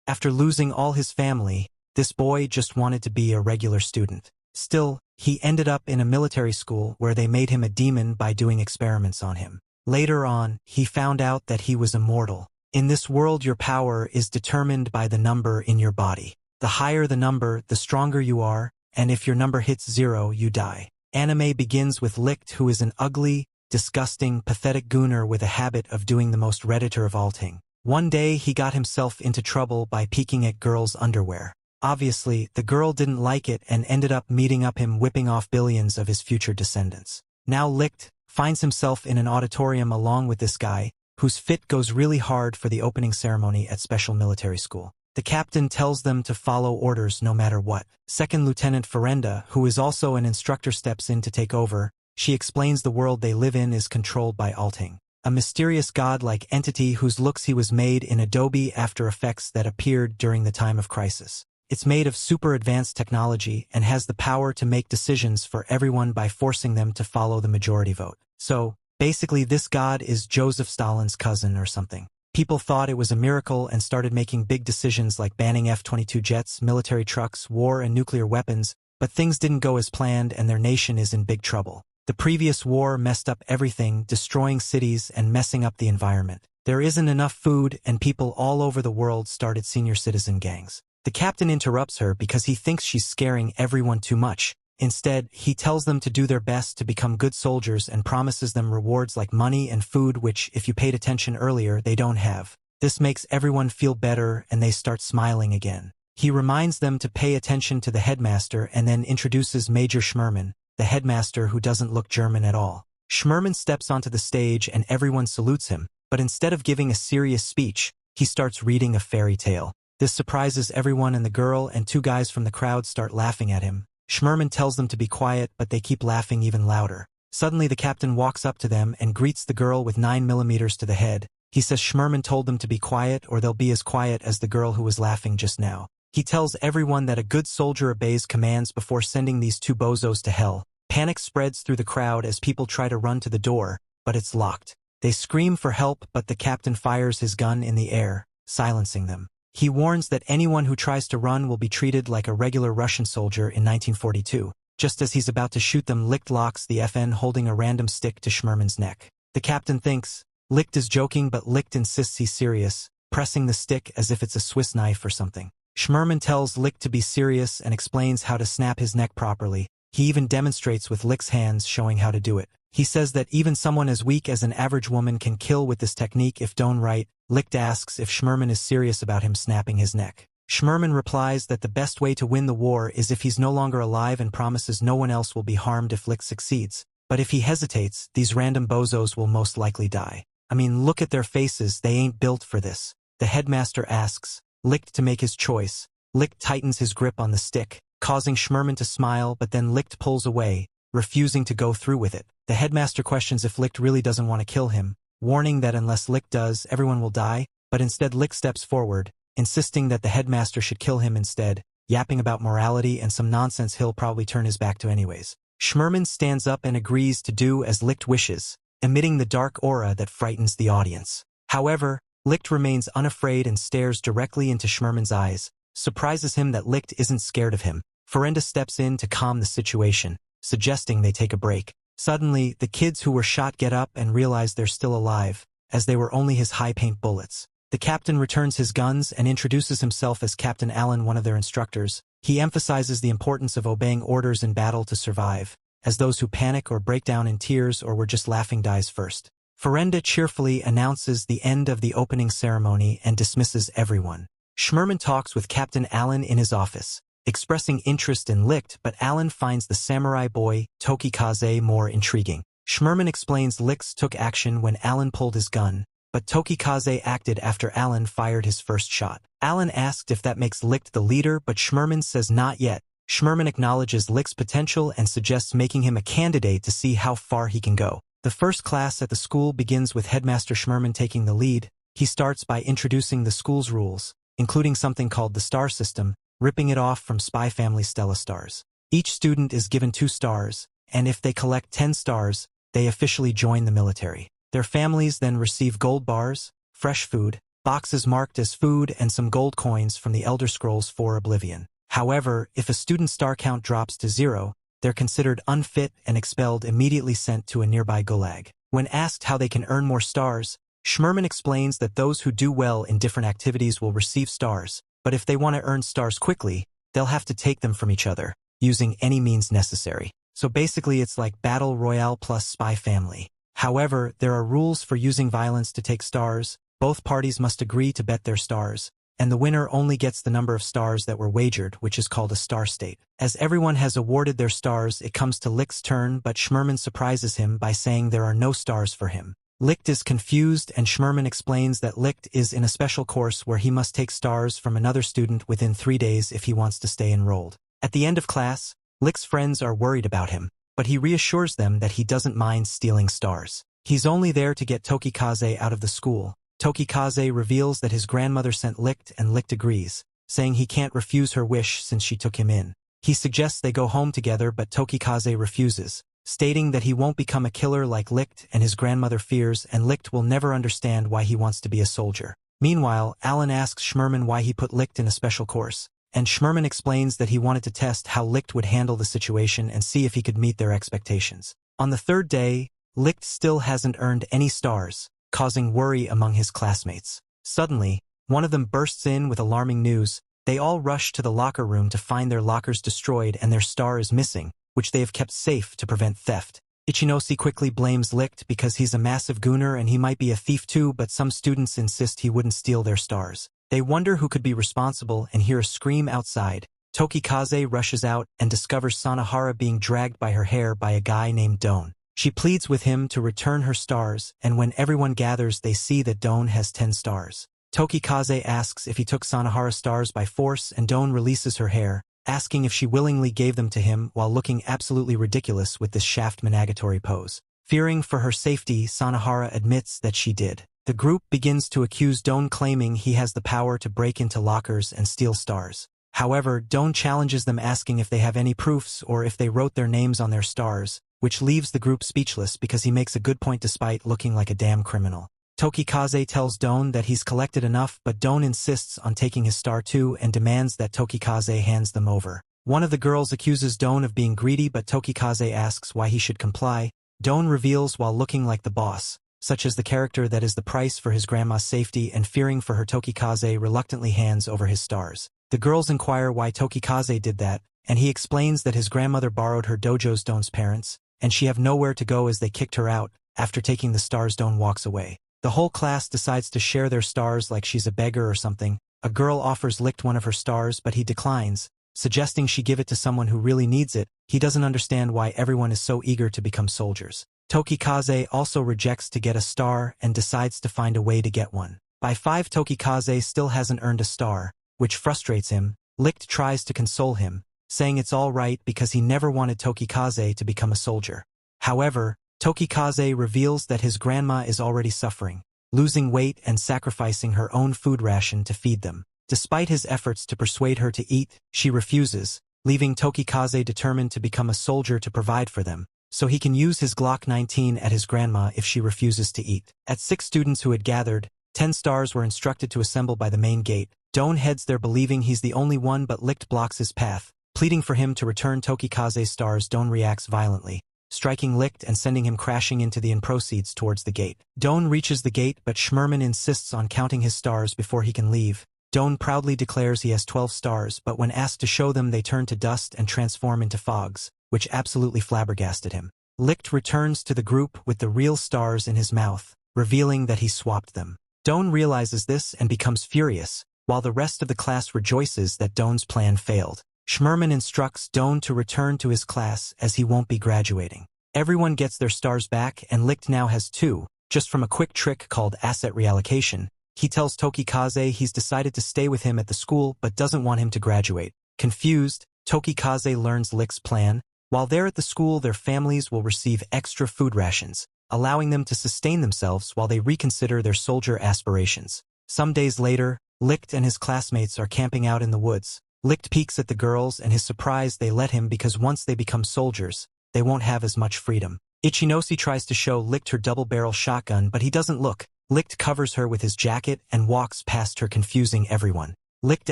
After losing all his family, this boy just wanted to be a regular student. Still, he ended up in a military school where they made him a demon by doing experiments on him. Later on, he found out that he was immortal. In this world, your power is determined by the number in your body. The higher the number, the stronger you are, and if your number hits 0, you die. Anime begins with Licht, who is an ugly, disgusting, pathetic gooner with a habit of doing the most redditor of all thing. One day he got himself into trouble by peeking at girls' underwear. Obviously, the girl didn't like it and ended up meeting up him, whipping off billions of his future descendants. Now Licht finds himself in an auditorium along with this guy, whose fit goes really hard for the opening ceremony at special military school. The captain tells them to follow orders no matter what. Second Lieutenant Ferenda, who is also an instructor, steps in to take over. She explains the world they live in is controlled by Alcian, a mysterious god-like entity whose looks he was made in Adobe After Effects that appeared during the time of crisis. It's made of super advanced technology and has the power to make decisions for everyone by forcing them to follow the majority vote. So, basically this god is Joseph Stalin's cousin or something. People thought it was a miracle and started making big decisions like banning F-22 jets, military trucks, war and nuclear weapons, but things didn't go as planned and their nation is in big trouble. The previous war messed up everything, destroying cities and messing up the environment. There isn't enough food and people all over the world started senior citizen gangs. The captain interrupts her because he thinks she's scaring everyone too much. Instead, he tells them to do their best to become good soldiers and promises them rewards like money and food, which, if you paid attention earlier, they don't have. This makes everyone feel better and they start smiling again. He reminds them to pay attention to the headmaster and then introduces Major Schmerman, the headmaster who doesn't look German at all. Schmerman steps onto the stage and everyone salutes him, but instead of giving a serious speech, he starts reading a fairy tale. This surprises everyone and the girl and two guys from the crowd start laughing at him. Schmerman tells them to be quiet, but they keep laughing even louder. Suddenly the captain walks up to them and greets the girl with 9mm to the head. He says Schmerman told them to be quiet or they'll be as quiet as the girl who was laughing just now. He tells everyone that a good soldier obeys commands before sending these two bozos to hell. Panic spreads through the crowd as people try to run to the door, but it's locked. They scream for help, but the captain fires his gun in the air, silencing them. He warns that anyone who tries to run will be treated like a regular Russian soldier in 1942. Just as he's about to shoot them, Licht locks the FN, holding a random stick to Schmerman's neck. The captain thinks Licht is joking, but Licht insists he's serious, pressing the stick as if it's a Swiss knife or something. Schmerman tells Licht to be serious and explains how to snap his neck properly. He even demonstrates with Licht's hands, showing how to do it. He says that even someone as weak as an average woman can kill with this technique if done right. Licht asks if Schmerman is serious about him snapping his neck. Schmerman replies that the best way to win the war is if he's no longer alive and promises no one else will be harmed if Licht succeeds. But if he hesitates, these random bozos will most likely die. I mean, look at their faces, they ain't built for this. The headmaster asks Licht to make his choice. Licht tightens his grip on the stick, causing Schmerman to smile, but then Licht pulls away, refusing to go through with it. The headmaster questions if Licht really doesn't want to kill him, warning that unless Licht does, everyone will die, but instead Licht steps forward, insisting that the headmaster should kill him instead, yapping about morality and some nonsense he'll probably turn his back to anyways. Schmerman stands up and agrees to do as Licht wishes, emitting the dark aura that frightens the audience. However, Licht remains unafraid and stares directly into Schmerman's eyes, surprises him that Licht isn't scared of him. Ferenda steps in to calm the situation, suggesting they take a break. Suddenly, the kids who were shot get up and realize they're still alive, as they were only his high-paint bullets. The captain returns his guns and introduces himself as Captain Allen, one of their instructors. He emphasizes the importance of obeying orders in battle to survive, as those who panic or break down in tears or were just laughing dies first. Ferenda cheerfully announces the end of the opening ceremony and dismisses everyone. Schmerman talks with Captain Allen in his office, expressing interest in Licht, but Allen finds the samurai boy, Tokikaze, more intriguing. Schmerman explains Licht took action when Allen pulled his gun, but Tokikaze acted after Allen fired his first shot. Allen asked if that makes Licht the leader, but Schmerman says not yet. Schmerman acknowledges Licht's potential and suggests making him a candidate to see how far he can go. The first class at the school begins with Headmaster Schmerman taking the lead. He starts by introducing the school's rules, including something called the star system, ripping it off from Spy Family Stella stars. Each student is given 2 stars, and if they collect 10 stars, they officially join the military. Their families then receive gold bars, fresh food, boxes marked as food, and some gold coins from the Elder Scrolls IV Oblivion. However, if a student's star count drops to 0, they're considered unfit and expelled, immediately sent to a nearby gulag. When asked how they can earn more stars, Shmerman explains that those who do well in different activities will receive stars, but if they want to earn stars quickly, they'll have to take them from each other, using any means necessary. So basically it's like Battle Royale plus Spy Family. However, there are rules for using violence to take stars. Both parties must agree to bet their stars, and the winner only gets the number of stars that were wagered, which is called a star state. As everyone has awarded their stars, it comes to Licht's turn, but Shmerman surprises him by saying there are no stars for him. Licht is confused, and Shmerman explains that Licht is in a special course where he must take stars from another student within 3 days if he wants to stay enrolled. At the end of class, Licht's friends are worried about him, but he reassures them that he doesn't mind stealing stars. He's only there to get Tokikaze out of the school. Tokikaze reveals that his grandmother sent Licht, and Licht agrees, saying he can't refuse her wish since she took him in. He suggests they go home together, but Tokikaze refuses, stating that he won't become a killer like Licht and his grandmother fears, and Licht will never understand why he wants to be a soldier. Meanwhile, Alan asks Shmerman why he put Licht in a special course, and Shmerman explains that he wanted to test how Licht would handle the situation and see if he could meet their expectations. On the 3rd day, Licht still hasn't earned any stars, causing worry among his classmates. Suddenly, one of them bursts in with alarming news. They all rush to the locker room to find their lockers destroyed and their star is missing, which they have kept safe to prevent theft. Ichinosi quickly blames Licht because he's a massive gooner and he might be a thief too, but some students insist he wouldn't steal their stars. They wonder who could be responsible and hear a scream outside. Tokikaze rushes out and discovers Sanahara being dragged by her hair by a guy named Don. She pleads with him to return her stars, and when everyone gathers they see that Don has 10 stars. Tokikaze asks if he took Sanahara's stars by force, and Don releases her hair, asking if she willingly gave them to him while looking absolutely ridiculous with this shaft managatory pose. Fearing for her safety, Sanahara admits that she did. The group begins to accuse Don, claiming he has the power to break into lockers and steal stars. However, Don challenges them, asking if they have any proofs or if they wrote their names on their stars, which leaves the group speechless because he makes a good point despite looking like a damn criminal. Tokikaze tells Don that he's collected enough, but Don insists on taking his star too and demands that Tokikaze hands them over. One of the girls accuses Don of being greedy, but Tokikaze asks why he should comply. Don reveals while looking like the boss, such as the character that is the price for his grandma's safety, and fearing for her, Tokikaze reluctantly hands over his stars. The girls inquire why Tokikaze did that, and he explains that his grandmother borrowed her dojo's Don's parents, and she have nowhere to go as they kicked her out. After taking the stars, Don walks away. The whole class decides to share their stars like she's a beggar or something. A girl offers Licht one of her stars, but he declines, suggesting she give it to someone who really needs it. He doesn't understand why everyone is so eager to become soldiers. Tokikaze also rejects to get a star and decides to find a way to get one. By 5, Tokikaze still hasn't earned a star, which frustrates him. Licht tries to console him, saying it's all right because he never wanted Tokikaze to become a soldier. However, Tokikaze reveals that his grandma is already suffering, losing weight and sacrificing her own food ration to feed them. Despite his efforts to persuade her to eat, she refuses, leaving Tokikaze determined to become a soldier to provide for them, so he can use his Glock 19 at his grandma if she refuses to eat. At 6 students who had gathered, 10 stars were instructed to assemble by the main gate. Don heads there believing he's the only one, but Licht blocks his path. Pleading for him to return Tokikaze's stars, Don reacts violently, striking Licht and sending him crashing into the and proceeds towards the gate. Don reaches the gate, but Shmerman insists on counting his stars before he can leave. Don proudly declares he has 12 stars, but when asked to show them they turn to dust and transform into fogs, which absolutely flabbergasted him. Licht returns to the group with the real stars in his mouth, revealing that he swapped them. Don realizes this and becomes furious, while the rest of the class rejoices that Don's plan failed. Shmerman instructs Don to return to his class as he won't be graduating. Everyone gets their stars back, and Licht now has 2, just from a quick trick called asset reallocation. He tells Tokikaze he's decided to stay with him at the school but doesn't want him to graduate. Confused, Tokikaze learns Licht's plan. While they're at the school, their families will receive extra food rations, allowing them to sustain themselves while they reconsider their soldier aspirations. Some days later, Licht and his classmates are camping out in the woods. Licht peeks at the girls and is surprised they let him because once they become soldiers, they won't have as much freedom. Ichinosi tries to show Licht her double-barrel shotgun, but he doesn't look, Licht covers her with his jacket and walks past her, confusing everyone. Licht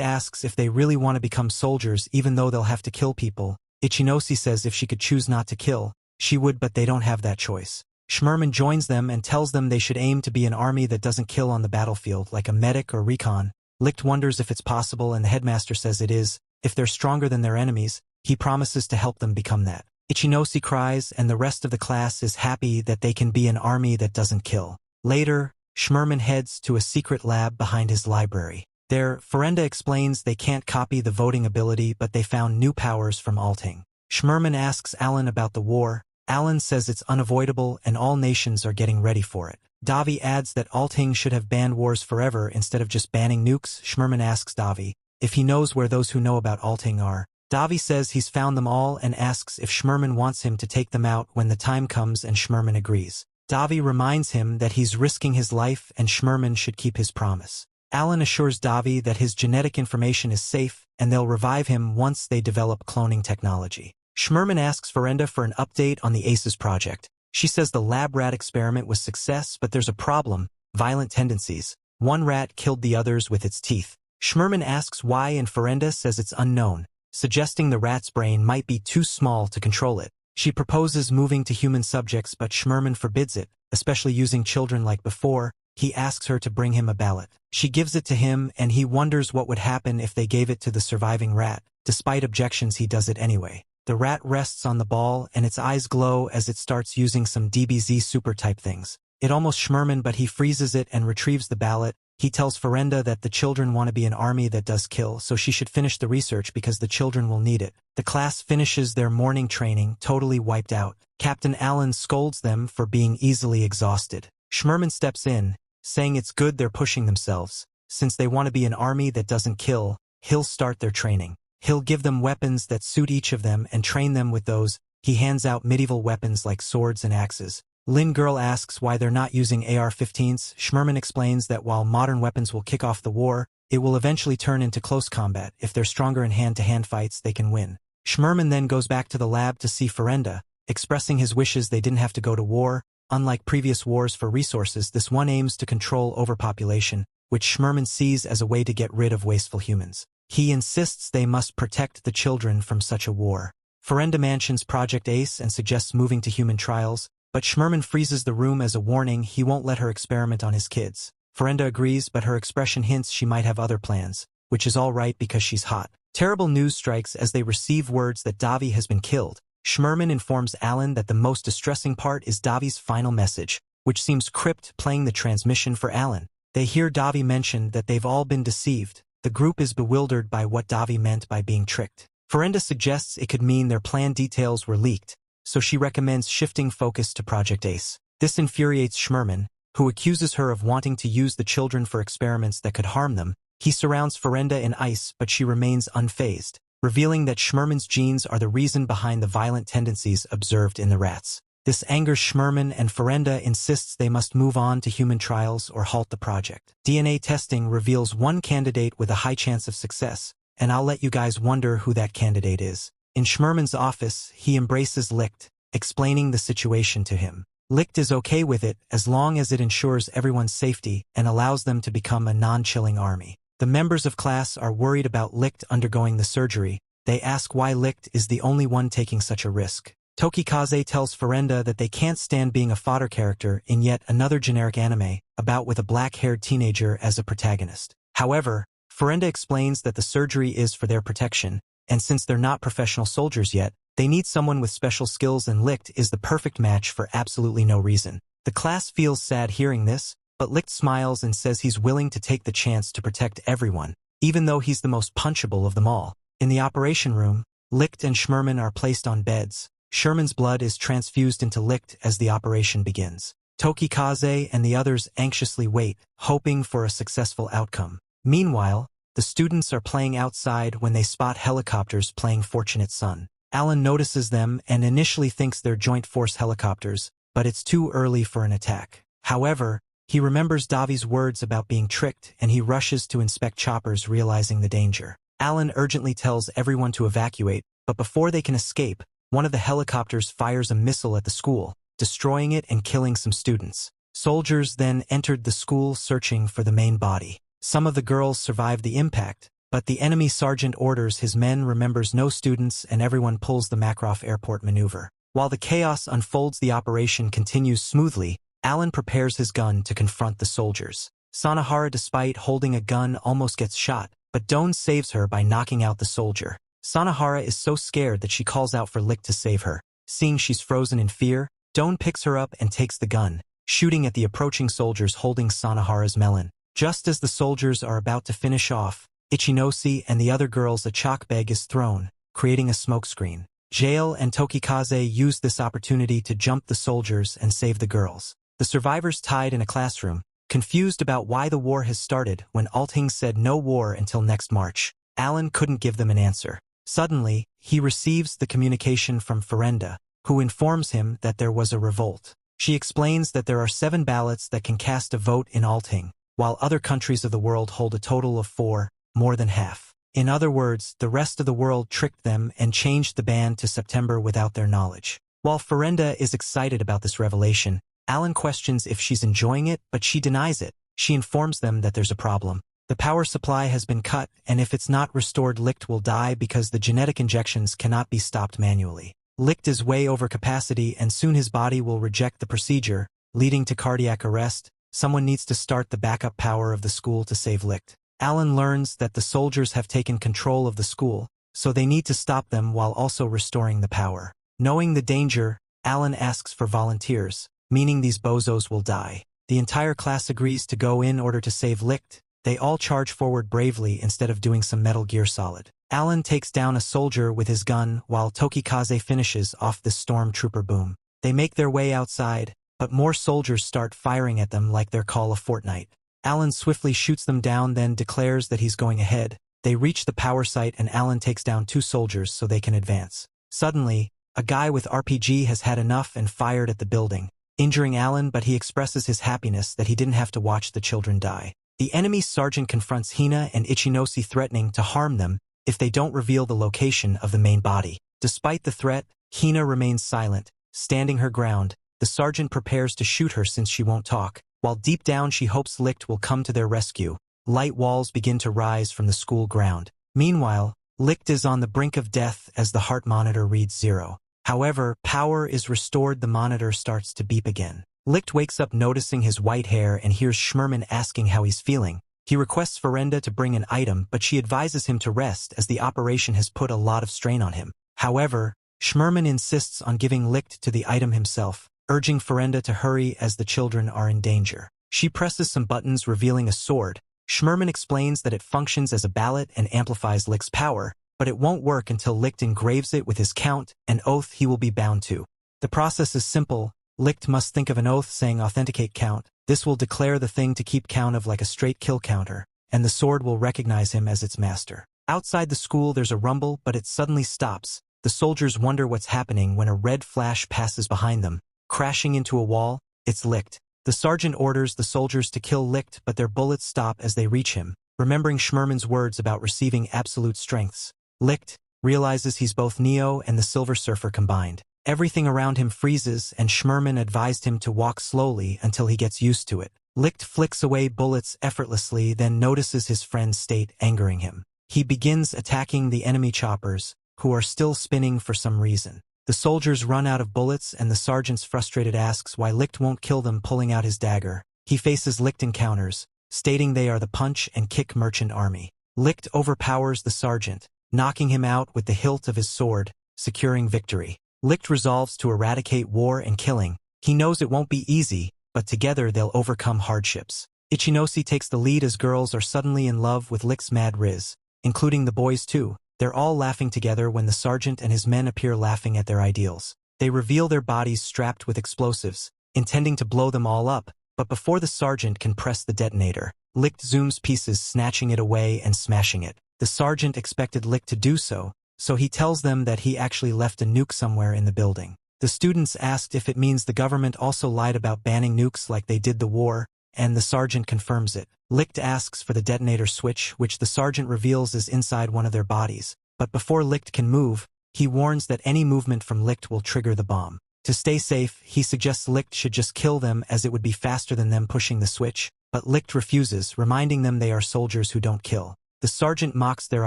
asks if they really want to become soldiers even though they'll have to kill people. Ichinose says if she could choose not to kill, she would, but they don't have that choice. Shmerman joins them and tells them they should aim to be an army that doesn't kill on the battlefield, like a medic or recon. Licht wonders if it's possible, and the headmaster says it is. If they're stronger than their enemies, he promises to help them become that. Ichinose cries, and the rest of the class is happy that they can be an army that doesn't kill. Later, Shmerman heads to a secret lab behind his library. There, Ferenda explains they can't copy the voting ability, but they found new powers from Alting. Shmerman asks Alan about the war. Alan says it's unavoidable and all nations are getting ready for it. Davi adds that Alting should have banned wars forever instead of just banning nukes. Shmerman asks Davi if he knows where those who know about Alting are. Davi says he's found them all and asks if Shmerman wants him to take them out when the time comes, and Shmerman agrees. Davi reminds him that he's risking his life and Shmerman should keep his promise. Alan assures Davi that his genetic information is safe and they'll revive him once they develop cloning technology. Shmerman asks Ferenda for an update on the ACES project. She says the lab rat experiment was success, but there's a problem: violent tendencies. One rat killed the others with its teeth. Shmerman asks why, and Ferenda says it's unknown, suggesting the rat's brain might be too small to control it. She proposes moving to human subjects, but Shmerman forbids it, especially using children like before. He asks her to bring him a ballot. She gives it to him, and he wonders what would happen if they gave it to the surviving rat. Despite objections, he does it anyway. The rat rests on the ball, and its eyes glow as it starts using some DBZ super-type things. It almost Shmerman, but he freezes it and retrieves the ballot. He tells Ferenda that the children want to be an army that does kill, so she should finish the research because the children will need it. The class finishes their morning training, totally wiped out. Captain Allen scolds them for being easily exhausted. Shmerman steps in, saying it's good they're pushing themselves. Since they want to be an army that doesn't kill, he'll start their training. He'll give them weapons that suit each of them and train them with those. He hands out medieval weapons like swords and axes. Lin Girl asks why they're not using AR-15s. Shmerman explains that while modern weapons will kick off the war, it will eventually turn into close combat. If they're stronger in hand-to-hand fights, they can win. Shmerman then goes back to the lab to see Ferenda, expressing his wishes they didn't have to go to war. Unlike previous wars for resources, this one aims to control overpopulation, which Shmerman sees as a way to get rid of wasteful humans. He insists they must protect the children from such a war. Ferenda mentions Project ACE and suggests moving to human trials, but Shmerman freezes the room as a warning he won't let her experiment on his kids. Ferenda agrees, but her expression hints she might have other plans, which is all right because she's hot. Terrible news strikes as they receive words that Davi has been killed. Shmerman informs Alan that the most distressing part is Davi's final message, which seems crypt, playing the transmission for Alan. They hear Davi mention that they've all been deceived. The group is bewildered by what Davi meant by being tricked. Ferenda suggests it could mean their plan details were leaked, so she recommends shifting focus to Project ACE. This infuriates Shmerman, who accuses her of wanting to use the children for experiments that could harm them. He surrounds Ferenda in ice, but she remains unfazed, revealing that Shmerman's genes are the reason behind the violent tendencies observed in the rats. This angers Shmerman, and Ferenda insists they must move on to human trials or halt the project. DNA testing reveals one candidate with a high chance of success, and I'll let you guys wonder who that candidate is. In Shmerman's office, he embraces Licht, explaining the situation to him. Licht is okay with it as long as it ensures everyone's safety and allows them to become a non-chilling army. The members of class are worried about Licht undergoing the surgery. They ask why Licht is the only one taking such a risk. Tokikaze tells Ferenda that they can't stand being a fodder character in yet another generic anime, about with a black-haired teenager as a protagonist. However, Ferenda explains that the surgery is for their protection, and since they're not professional soldiers yet, they need someone with special skills, and Licht is the perfect match for absolutely no reason. The class feels sad hearing this, but Licht smiles and says he's willing to take the chance to protect everyone, even though he's the most punchable of them all. In the operation room, Licht and Shmerman are placed on beds. Sherman's blood is transfused into Licht as the operation begins. Tokikaze and the others anxiously wait, hoping for a successful outcome. Meanwhile, the students are playing outside when they spot helicopters playing Fortunate Son. Alan notices them and initially thinks they're joint force helicopters, but it's too early for an attack. However, he remembers Davi's words about being tricked and he rushes to inspect choppers, realizing the danger. Alan urgently tells everyone to evacuate, but before they can escape, one of the helicopters fires a missile at the school, destroying it and killing some students. Soldiers then entered the school searching for the main body. Some of the girls survived the impact, but the enemy sergeant orders his men, remembers no students, and everyone pulls the Makarov airport maneuver. While the chaos unfolds, the operation continues smoothly. Alan prepares his gun to confront the soldiers. Sanahara, despite holding a gun, almost gets shot, but Doan saves her by knocking out the soldier. Sanahara is so scared that she calls out for Licht to save her. Seeing she's frozen in fear, Doan picks her up and takes the gun, shooting at the approaching soldiers holding Sanahara's melon. Just as the soldiers are about to finish off Ichinose and the other girls, a chalk bag is thrown, creating a smokescreen. Jail and Tokikaze used this opportunity to jump the soldiers and save the girls. The survivors tied in a classroom, confused about why the war has started when Alting said no war until next March. Alan couldn't give them an answer. Suddenly, he receives the communication from Ferenda, who informs him that there was a revolt. She explains that there are 7 ballots that can cast a vote in Alting, while other countries of the world hold a total of 4, more than half. In other words, the rest of the world tricked them and changed the ban to September without their knowledge. While Ferenda is excited about this revelation, Alan questions if she's enjoying it, but she denies it. She informs them that there's a problem. The power supply has been cut, and if it's not restored, Licht will die because the genetic injections cannot be stopped manually. Licht is way over capacity, and soon his body will reject the procedure, leading to cardiac arrest. Someone needs to start the backup power of the school to save Licht. Alan learns that the soldiers have taken control of the school, so they need to stop them while also restoring the power. Knowing the danger, Alan asks for volunteers, meaning these bozos will die. The entire class agrees to go in order to save Licht. They all charge forward bravely instead of doing some Metal Gear Solid. Alan takes down a soldier with his gun while Tokikaze finishes off the stormtrooper boom. They make their way outside, but more soldiers start firing at them like their Call of Fortnite. Alan swiftly shoots them down, then declares that he's going ahead. They reach the power site and Alan takes down 2 soldiers so they can advance. Suddenly, a guy with RPG has had enough and fired at the building, injuring Alan, but he expresses his happiness that he didn't have to watch the children die. The enemy sergeant confronts Hina and Ichinose, threatening to harm them if they don't reveal the location of the main body. Despite the threat, Hina remains silent, standing her ground. The sergeant prepares to shoot her since she won't talk, while deep down she hopes Licht will come to their rescue. Light walls begin to rise from the school ground. Meanwhile, Licht is on the brink of death as the heart monitor reads 0. However, power is restored. The monitor starts to beep again. Licht wakes up noticing his white hair and hears Schmerman asking how he's feeling. He requests Ferenda to bring an item, but she advises him to rest as the operation has put a lot of strain on him. However, Schmerman insists on giving Licht to the item himself, urging Ferenda to hurry as the children are in danger. She presses some buttons, revealing a sword. Schmerman explains that it functions as a ballot and amplifies Licht's power, but it won't work until Licht engraves it with his count, an oath he will be bound to. The process is simple. Licht must think of an oath saying authenticate count. This will declare the thing to keep count of like a straight kill counter, and the sword will recognize him as its master. Outside the school there's a rumble, but it suddenly stops. The soldiers wonder what's happening when a red flash passes behind them, crashing into a wall. It's Licht. The sergeant orders the soldiers to kill Licht, but their bullets stop as they reach him. Remembering Schmerman's words about receiving absolute strengths, Licht realizes he's both Neo and the Silver Surfer combined. Everything around him freezes, and Schmerman advised him to walk slowly until he gets used to it. Licht flicks away bullets effortlessly, then notices his friend's state, angering him. He begins attacking the enemy choppers, who are still spinning for some reason. The soldiers run out of bullets, and the sergeant's frustrated asks why Licht won't kill them, pulling out his dagger. He faces Licht encounters, stating they are the punch and kick merchant army. Licht overpowers the sergeant, knocking him out with the hilt of his sword, securing victory. Licht resolves to eradicate war and killing. He knows it won't be easy, but together they'll overcome hardships. Ichinose takes the lead as girls are suddenly in love with Licht's mad riz, including the boys too. They're all laughing together when the sergeant and his men appear, laughing at their ideals. They reveal their bodies strapped with explosives, intending to blow them all up, but before the sergeant can press the detonator, Licht zooms pieces, snatching it away and smashing it. The sergeant expected Licht to do so he tells them that he actually left a nuke somewhere in the building. The students asked if it means the government also lied about banning nukes like they did the war, and the sergeant confirms it. Licht asks for the detonator switch, which the sergeant reveals is inside one of their bodies, but before Licht can move, he warns that any movement from Licht will trigger the bomb. To stay safe, he suggests Licht should just kill them as it would be faster than them pushing the switch, but Licht refuses, reminding them they are soldiers who don't kill. The sergeant mocks their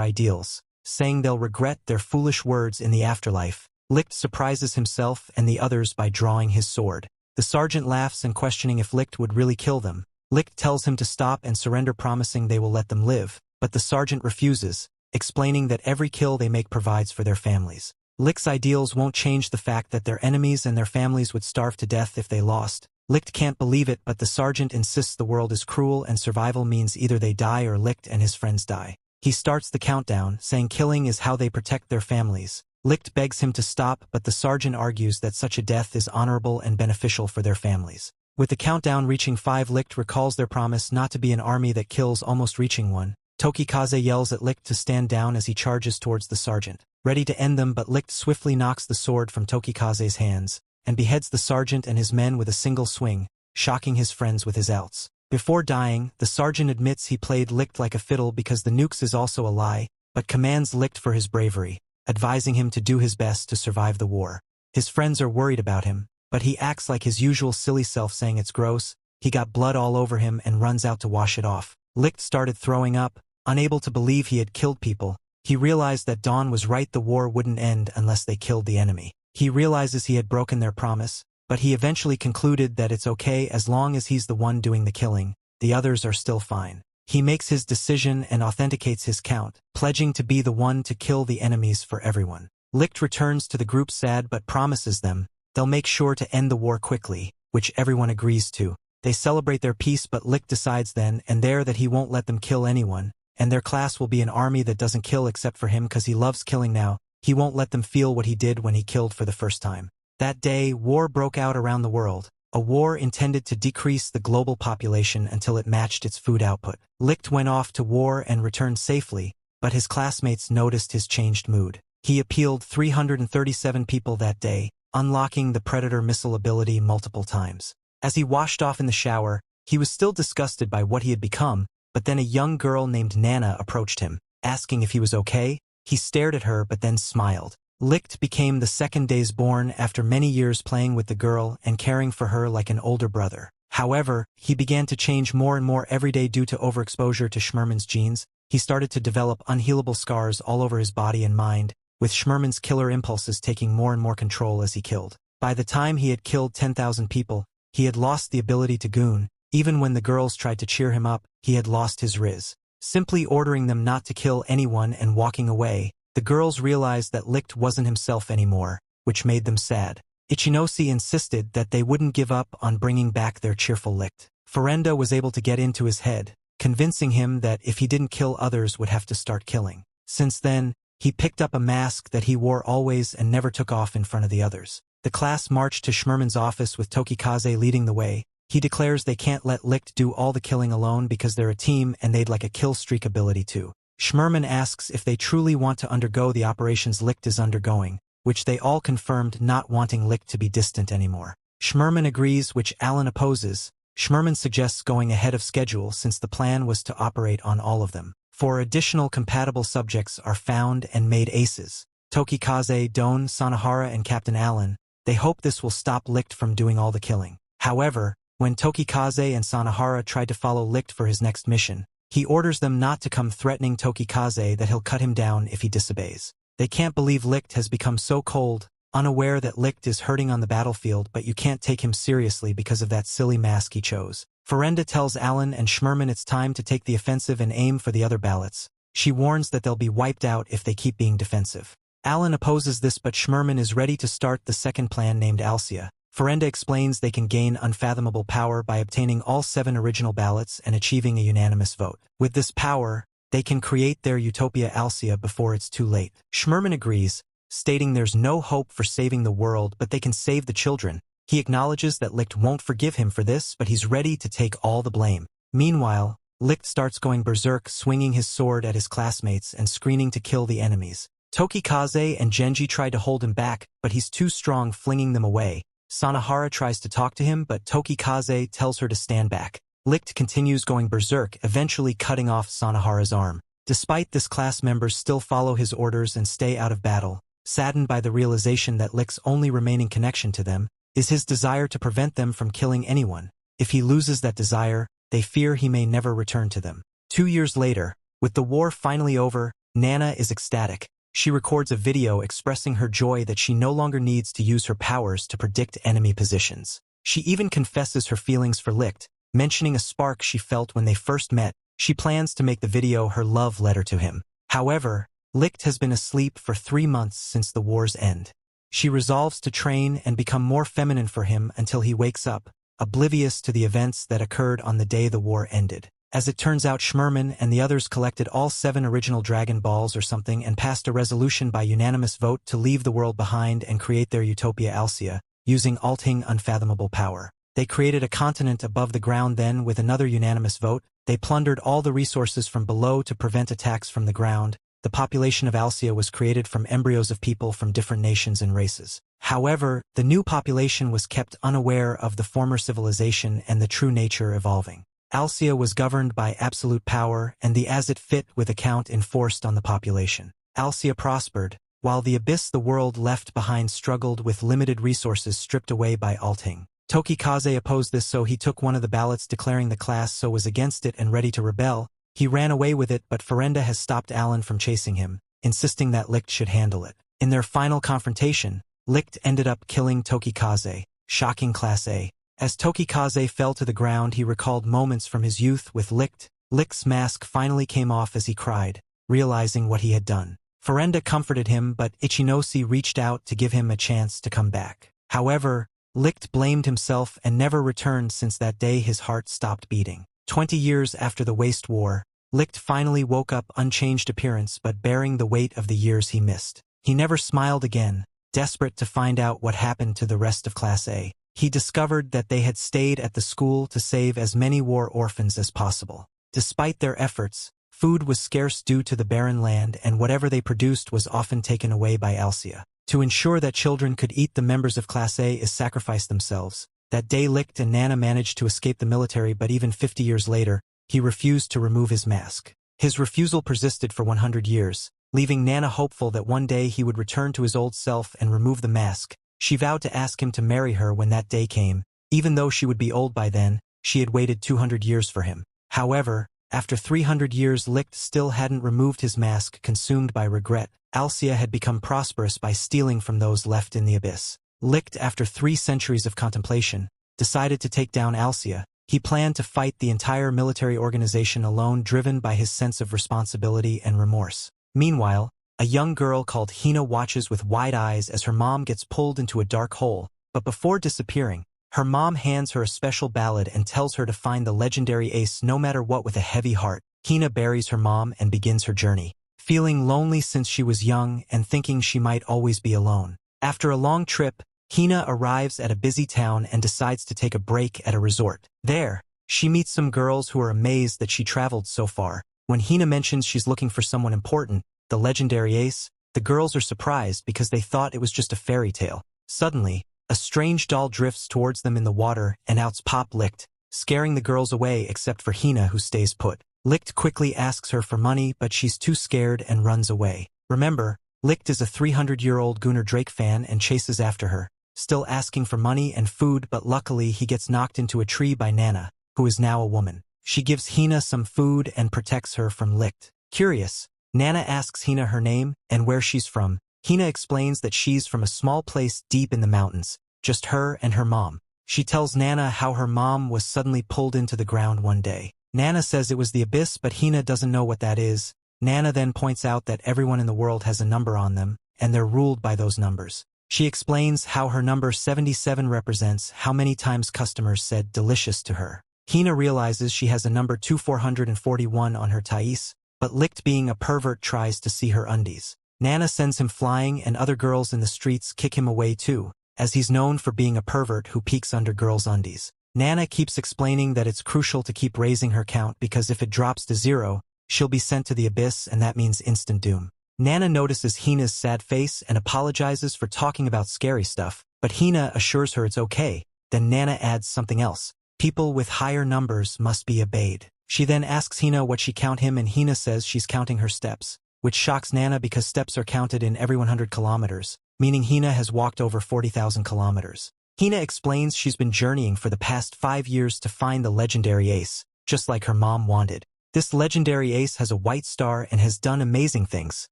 ideals, saying they'll regret their foolish words in the afterlife. Licht surprises himself and the others by drawing his sword. The sergeant laughs and questioning if Licht would really kill them. Licht tells him to stop and surrender, promising they will let them live, but the sergeant refuses, explaining that every kill they make provides for their families. Licht's ideals won't change the fact that their enemies and their families would starve to death if they lost. Licht can't believe it, but the sergeant insists the world is cruel and survival means either they die or Licht and his friends die. He starts the countdown, saying killing is how they protect their families. Licht begs him to stop, but the sergeant argues that such a death is honorable and beneficial for their families. With the countdown reaching 5, Licht recalls their promise not to be an army that kills, almost reaching 1. Tokikaze yells at Licht to stand down as he charges towards the sergeant, ready to end them, but Licht swiftly knocks the sword from Tokikaze's hands and beheads the sergeant and his men with a single swing, shocking his friends with his outs. Before dying, the sergeant admits he played Licht like a fiddle because the nukes is also a lie, but commends Licht for his bravery, advising him to do his best to survive the war. His friends are worried about him, but he acts like his usual silly self, saying it's gross, he got blood all over him, and runs out to wash it off. Licht started throwing up, unable to believe he had killed people. He realized that Dawn was right, the war wouldn't end unless they killed the enemy. He realizes he had broken their promise, but he eventually concluded that it's okay as long as he's the one doing the killing, the others are still fine. He makes his decision and authenticates his count, pledging to be the one to kill the enemies for everyone. Licht returns to the group sad but promises them they'll make sure to end the war quickly, which everyone agrees to. They celebrate their peace, but Licht decides then and there that he won't let them kill anyone, and their class will be an army that doesn't kill except for him because he loves killing now. He won't let them feel what he did when he killed for the first time. That day, war broke out around the world, a war intended to decrease the global population until it matched its food output. Licht went off to war and returned safely, but his classmates noticed his changed mood. He appealed 337 people that day, unlocking the Predator missile ability multiple times. As he washed off in the shower, he was still disgusted by what he had become, but then a young girl named Nana approached him, asking if he was okay. He stared at her but then smiled. Licht became the second days born after many years playing with the girl and caring for her like an older brother. However, he began to change more and more every day due to overexposure to Schmerman's genes. He started to develop unhealable scars all over his body and mind, with Schmerman's killer impulses taking more and more control as he killed. By the time he had killed 10,000 people, he had lost the ability to goon. Even when the girls tried to cheer him up, he had lost his riz. Simply ordering them not to kill anyone and walking away, the girls realized that Licht wasn't himself anymore, which made them sad. Ichinose insisted that they wouldn't give up on bringing back their cheerful Licht. Ferenda was able to get into his head, convincing him that if he didn't kill others would have to start killing. Since then, he picked up a mask that he wore always and never took off in front of the others. The class marched to Schmerman's office with Tokikaze leading the way. He declares they can't let Licht do all the killing alone because they're a team and they'd like a kill streak ability too. Schmerman asks if they truly want to undergo the operations Licht is undergoing, which they all confirmed, not wanting Licht to be distant anymore. Schmerman agrees, which Alan opposes. Schmerman suggests going ahead of schedule since the plan was to operate on all of them. 4 additional compatible subjects are found and made aces: Tokikaze, Don, Sanahara, and Captain Allen. They hope this will stop Licht from doing all the killing. However, when Tokikaze and Sanahara tried to follow Licht for his next mission, he orders them not to come, threatening Tokikaze that he'll cut him down if he disobeys. They can't believe Licht has become so cold, unaware that Licht is hurting on the battlefield, but you can't take him seriously because of that silly mask he chose. Ferenda tells Alan and Schmerman it's time to take the offensive and aim for the other ballots. She warns that they'll be wiped out if they keep being defensive. Alan opposes this, but Schmerman is ready to start the second plan named Alcia. Ferenda explains they can gain unfathomable power by obtaining all 7 original ballots and achieving a unanimous vote. With this power, they can create their Utopia Alcia before it's too late. Schmerman agrees, stating there's no hope for saving the world, but they can save the children. He acknowledges that Licht won't forgive him for this, but he's ready to take all the blame. Meanwhile, Licht starts going berserk, swinging his sword at his classmates and screaming to kill the enemies. Tokikaze and Genji try to hold him back, but he's too strong, flinging them away. Sanahara tries to talk to him, but Tokikaze tells her to stand back. Licht continues going berserk, eventually cutting off Sanahara's arm. Despite this, class members still follow his orders and stay out of battle. saddened by the realization that Licht's only remaining connection to them is his desire to prevent them from killing anyone. If he loses that desire, they fear he may never return to them. 2 years later, with the war finally over, Nana is ecstatic. She records a video expressing her joy that she no longer needs to use her powers to predict enemy positions. She even confesses her feelings for Licht, mentioning a spark she felt when they first met. She plans to make the video her love letter to him. However, Licht has been asleep for 3 months since the war's end. She resolves to train and become more feminine for him until he wakes up, oblivious to the events that occurred on the day the war ended. As it turns out, Schmerman and the others collected all 7 original Dragon Balls or something and passed a resolution by unanimous vote to leave the world behind and create their utopia Alcia, using Alting unfathomable power. They created a continent above the ground. Then, with another unanimous vote, they plundered all the resources from below to prevent attacks from the ground. The population of Alcia was created from embryos of people from different nations and races. However, the new population was kept unaware of the former civilization and the true nature evolving. Alcia was governed by absolute power and the as-it-fit with account enforced on the population. Alcia prospered, while the abyss the world left behind struggled with limited resources stripped away by Alting. Tokikaze opposed this, so he took one of the ballots declaring the class so was against it and ready to rebel. He ran away with it, but Ferenda has stopped Alan from chasing him, insisting that Licht should handle it. In their final confrontation, Licht ended up killing Tokikaze, shocking Class A. As Tokikaze fell to the ground, he recalled moments from his youth with Licht. Licht's mask finally came off as he cried, realizing what he had done. Ferenda comforted him, but Ichinosi reached out to give him a chance to come back. However, Licht blamed himself and never returned since that day his heart stopped beating. 20 years after the Waste War, Licht finally woke up, unchanged appearance but bearing the weight of the years he missed. He never smiled again, desperate to find out what happened to the rest of Class A. He discovered that they had stayed at the school to save as many war orphans as possible. Despite their efforts, food was scarce due to the barren land, and whatever they produced was often taken away by Alcia. To ensure that children could eat, the members of Class A is sacrificed themselves. That day Licht and Nana managed to escape the military, but even 50 years later, he refused to remove his mask. His refusal persisted for 100 years, leaving Nana hopeful that one day he would return to his old self and remove the mask. She vowed to ask him to marry her when that day came. Even though she would be old by then, she had waited 200 years for him. However, after 300 years, Licht still hadn't removed his mask, consumed by regret. Alcia had become prosperous by stealing from those left in the abyss. Licht, after 3 centuries of contemplation, decided to take down Alcia. He planned to fight the entire military organization alone, driven by his sense of responsibility and remorse. Meanwhile, a young girl called Hina watches with wide eyes as her mom gets pulled into a dark hole, but before disappearing, her mom hands her a special ballad and tells her to find the legendary ace no matter what. With a heavy heart, Hina buries her mom and begins her journey, feeling lonely since she was young and thinking she might always be alone. After a long trip, Hina arrives at a busy town and decides to take a break at a resort. There, she meets some girls who are amazed that she traveled so far. When Hina mentions she's looking for someone important, the legendary ace, the girls are surprised because they thought it was just a fairy tale. Suddenly, a strange doll drifts towards them in the water and outs pop Licht, scaring the girls away except for Hina, who stays put. Licht quickly asks her for money, but she's too scared and runs away. Remember, Licht is a 300-year-old Gunnar Drake fan and chases after her, still asking for money and food, but luckily he gets knocked into a tree by Nana, who is now a woman. She gives Hina some food and protects her from Licht. Curious, Nana asks Hina her name and where she's from. Hina explains that she's from a small place deep in the mountains, just her and her mom. She tells Nana how her mom was suddenly pulled into the ground one day. Nana says it was the abyss, but Hina doesn't know what that is. Nana then points out that everyone in the world has a number on them, and they're ruled by those numbers. She explains how her number 77 represents how many times customers said delicious to her. Hina realizes she has a number 2441 on her Thais, but Licht, being a pervert, tries to see her undies. Nana sends him flying, and other girls in the streets kick him away too, as he's known for being a pervert who peeks under girls' undies. Nana keeps explaining that it's crucial to keep raising her count because if it drops to 0, she'll be sent to the abyss, and that means instant doom. Nana notices Hina's sad face and apologizes for talking about scary stuff, but Hina assures her it's okay. Then Nana adds something else. People with higher numbers must be obeyed. She then asks Hina what she count him, and Hina says she's counting her steps. which shocks Nana because steps are counted in every 100 kilometers, meaning Hina has walked over 40,000 kilometers. Hina explains she's been journeying for the past 5 years to find the legendary ace, just like her mom wanted. This legendary ace has a white star and has done amazing things.